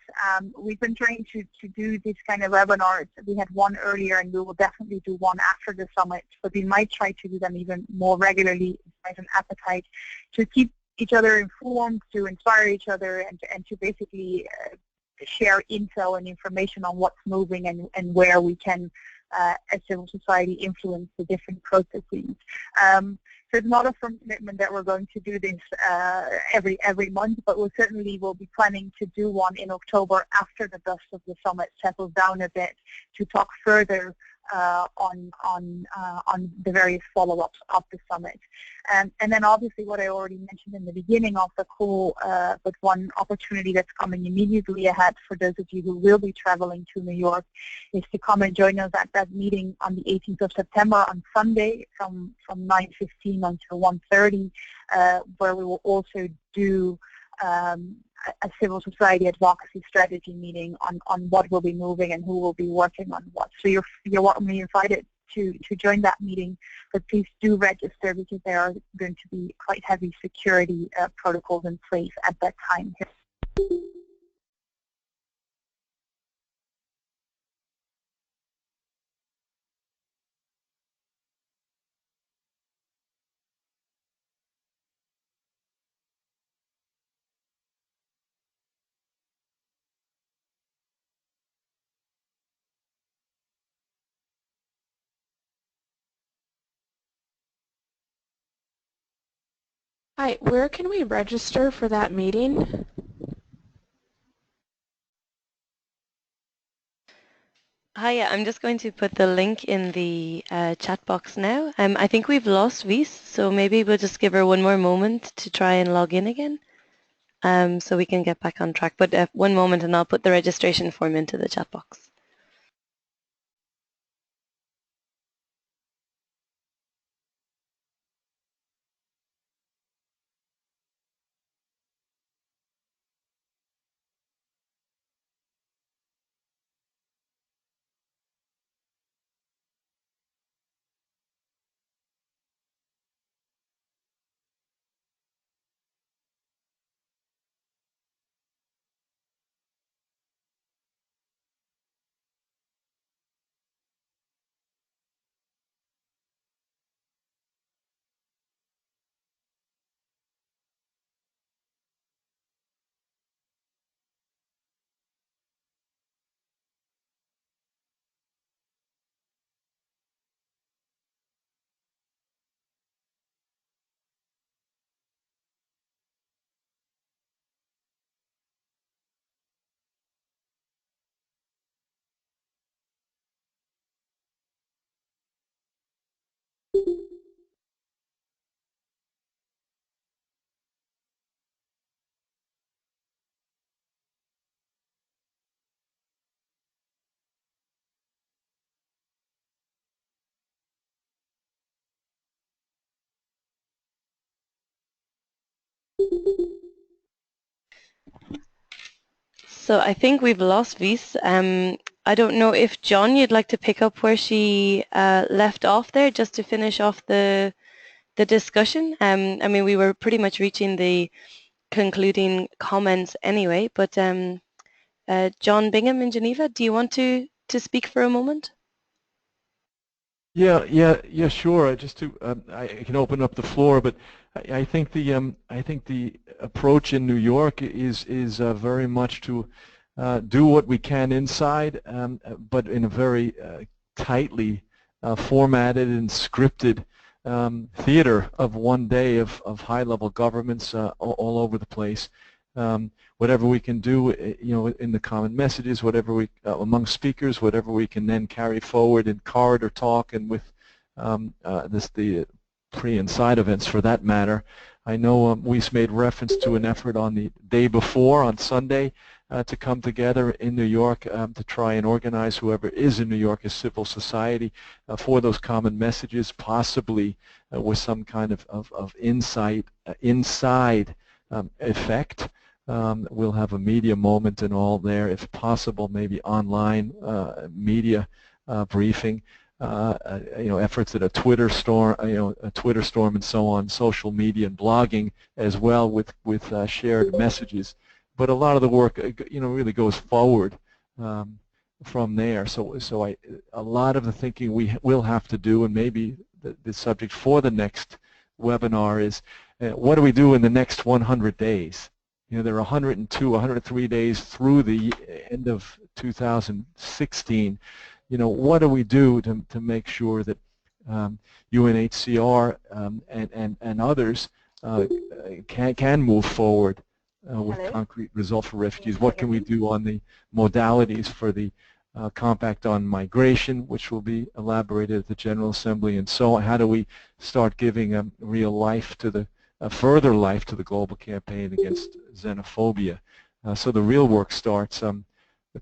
we've been trying to do these kind of webinars. We had one earlier, and we will definitely do one after the summit, but we might try to do them even more regularly. There's an appetite to keep each other informed, to inspire each other, and to basically share intel and information on what's moving and where we can, as civil society, influence the different processes. So it's not a firm commitment that we're going to do this every month, but we certainly will be planning to do one in October after the dust of the summit settles down a bit, to talk further on the various follow-ups of the summit. And then obviously what I already mentioned in the beginning of the call, but one opportunity that's coming immediately ahead for those of you who will be traveling to New York is to come and join us at that meeting on the 18th of September on Sunday from 9:15 until 1:30, where we will also do a civil society advocacy strategy meeting on what will be moving and who will be working on what. So you're warmly invited to join that meeting, but please do register because there are going to be quite heavy security protocols in place at that time. Hi, where can we register for that meeting? Hi, yeah, I'm just going to put the link in the chat box now. I think we've lost Vise, so maybe we'll just give her one more moment to try and log in again, so we can get back on track. But one moment and I'll put the registration form into the chat box. So I think we've lost Vise. I don't know if John, you'd like to pick up where she left off there, just to finish off the discussion. I mean, we were pretty much reaching the concluding comments anyway. But John Bingham in Geneva, do you want to speak for a moment? Yeah, sure. Just to, I can open up the floor, but I think the approach in New York is very much to do what we can inside, but in a very tightly formatted and scripted theater of one day of high-level governments all over the place. Whatever we can do, in the common messages, whatever we among speakers, whatever we can then carry forward in corridor talk and with the pre and side events for that matter. I know we've made reference to an effort on the day before, on Sunday, to come together in New York to try and organize whoever is in New York as civil society for those common messages, possibly with some kind of insight, inside effect. We'll have a media moment and all there, if possible, maybe online media briefing, efforts at a Twitter storm, and so on, social media and blogging as well with shared messages. But a lot of the work, really goes forward from there. So a lot of the thinking we will have to do, and maybe the subject for the next webinar is, what do we do in the next 100 days? There are 102, 103 days through the end of 2016. What do we do to make sure that UNHCR and others can move forward with concrete results for refugees? What can we do on the modalities for the Compact on Migration, which will be elaborated at the General Assembly, and so on? How do we start giving real life to further life to the global campaign against xenophobia? So the real work starts, of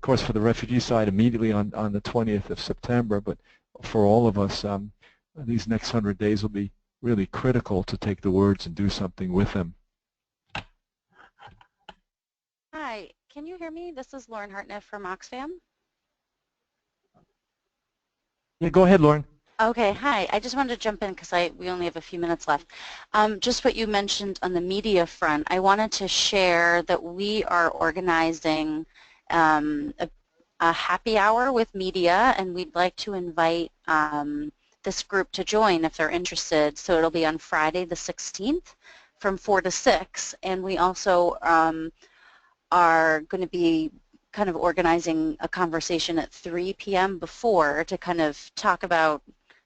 course, for the refugee side immediately on the 20th of September, but for all of us, these next 100 days will be really critical to take the words and do something with them. Hi, can you hear me? This is Lauren Hartnett from Oxfam. Yeah, go ahead, Lauren. Okay, hi. I just wanted to jump in because we only have a few minutes left. Just what you mentioned on the media front, I wanted to share that we are organizing a happy hour with media, and we'd like to invite this group to join if they're interested. So it'll be on Friday the 16th from 4 to 6, and we also are going to be kind of organizing a conversation at 3 p.m. before to kind of talk about,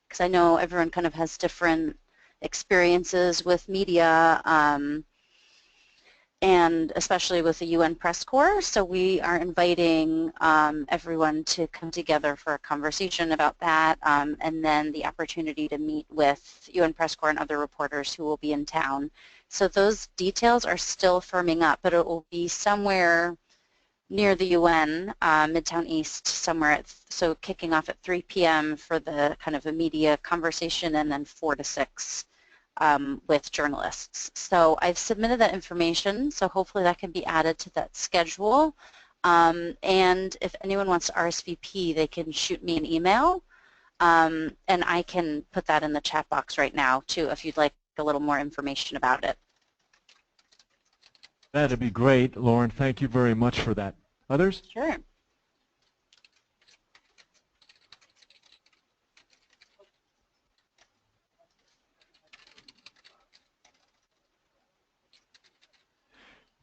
because I know everyone kind of has different experiences with media, and especially with the UN Press Corps. So we are inviting everyone to come together for a conversation about that, and then the opportunity to meet with UN Press Corps and other reporters who will be in town. So those details are still firming up, but it will be somewhere near the UN, Midtown East, somewhere so kicking off at 3 p.m. for the kind of a media conversation, and then 4 to 6 with journalists. So I've submitted that information, so hopefully that can be added to that schedule. And if anyone wants to RSVP, they can shoot me an email, and I can put that in the chat box right now too if you'd like a little more information about it. That'd be great, Lauren. Thank you very much for that. Others? Sure.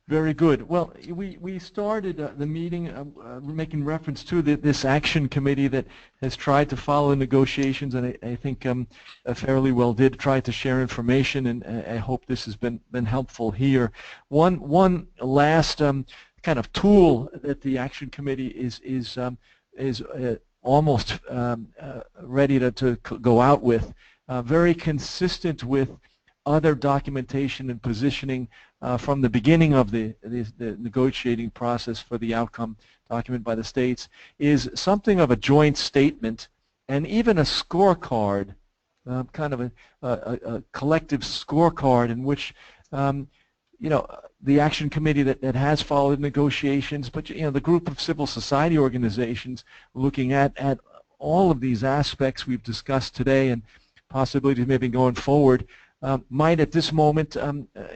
Very good. Well, we started the meeting making reference to this action committee that has tried to follow negotiations, and I think fairly well did try to share information, and I hope this has been helpful here. One last kind of tool that the action committee is almost ready to go out with very consistent with other documentation and positioning from the beginning of the negotiating process for the outcome document by the states, is something of a joint statement and even a scorecard, kind of a collective scorecard in which you know, the action committee that has followed negotiations, but you know, the group of civil society organizations looking at all of these aspects we've discussed today and possibilities maybe going forward, might at this moment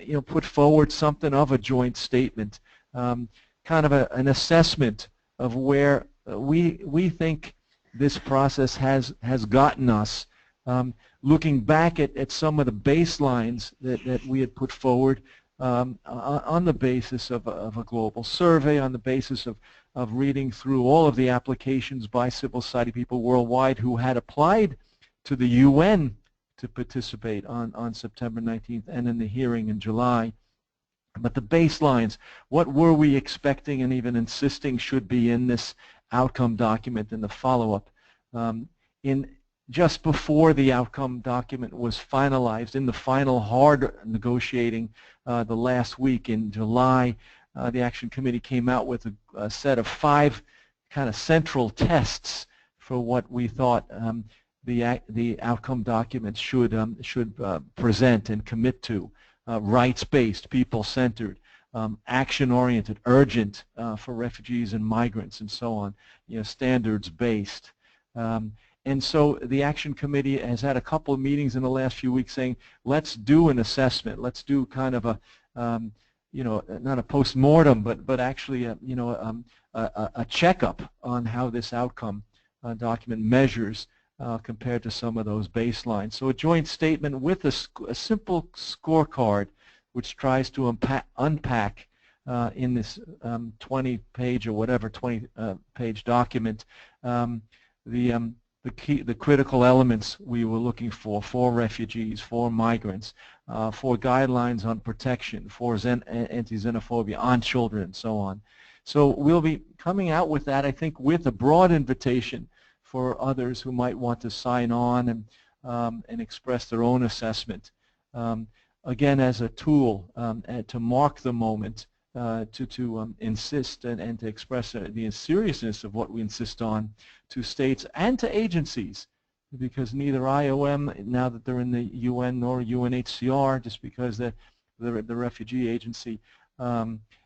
you know, put forward something of a joint statement, kind of an assessment of where we think this process has gotten us, looking back at some of the baselines that we had put forward on the basis of a global survey, on the basis of reading through all of the applications by civil society people worldwide who had applied to the UN to participate on September 19th and in the hearing in July. But the baselines, what were we expecting and even insisting should be in this outcome document and the follow-up. In just before the outcome document was finalized, in the final hard negotiating the last week in July, the Action Committee came out with a set of 5 kind of central tests for what we thought the outcome documents should present and commit to. Rights-based, people-centered, action-oriented, urgent for refugees and migrants, and so on. You know, standards-based. And so the Action Committee has had a couple of meetings in the last few weeks saying, let's do an assessment. Let's do kind of a, you know, not a post-mortem, but actually a, you know, a checkup on how this outcome document measures compared to some of those baselines. So a joint statement with a simple scorecard which tries to unpack in this 20-page or whatever 20-page document the critical elements we were looking for refugees, for migrants, for guidelines on protection, for anti-xenophobia, on children, and so on. So we'll be coming out with that, I think, with a broad invitation for others who might want to sign on and express their own assessment. Again, as a tool to mark the moment, to insist and to express the seriousness of what we insist on to states and to agencies, because neither IOM, now that they're in the UN, nor UNHCR, just because the refugee agency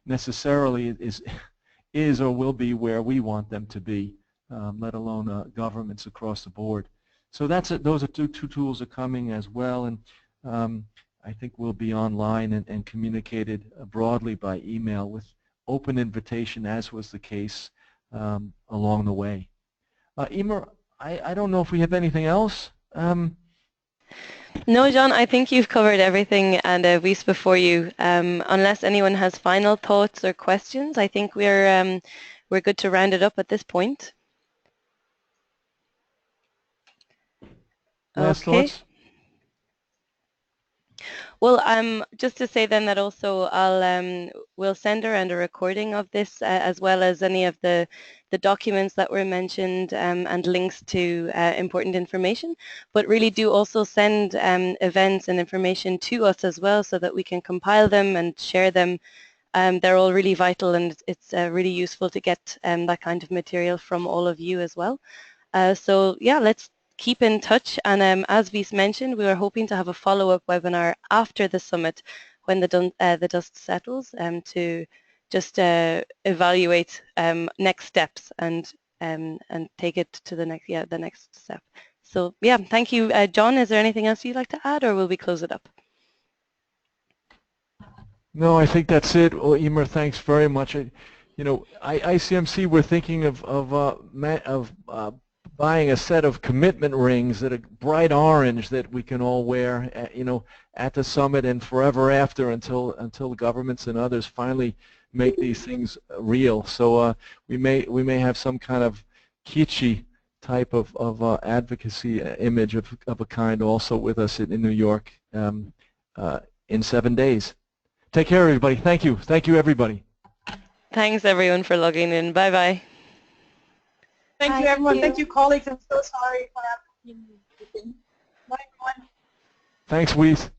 necessarily is or will be where we want them to be, let alone governments across the board. So that's it. Those are two tools are coming as well, and I think will be online and communicated broadly by email with open invitation, as was the case along the way. Emer, I don't know if we have anything else. No, John, I think you've covered everything, and Reese, before you, unless anyone has final thoughts or questions, I think we're good to round it up at this point. Last thoughts? Well, just to say then that also we'll send around a recording of this as well as any of the documents that were mentioned and links to important information, but really do also send events and information to us as well so that we can compile them and share them. They're all really vital, and it's really useful to get that kind of material from all of you as well. So yeah, let's keep in touch, and as Vise mentioned, we are hoping to have a follow-up webinar after the summit when the dust settles to just evaluate next steps and take it to the next step. So yeah, thank you. John, is there anything else you'd like to add, or will we close it up? No, I think that's it. Well, Emer, thanks very much. You know, ICMC, we're thinking of buying a set of commitment rings that are bright orange that we can all wear, you know, at the summit and forever after until governments and others finally make these things real. So we may have some kind of kitschy type of advocacy image of a kind also with us in New York in 7 days. Take care, everybody. Thank you. Thank you, everybody. Thanks, everyone, for logging in. Bye-bye. Thank you, everyone. Thank you, colleagues. I'm so sorry for happening. Bye, everyone. Thanks, Weiss.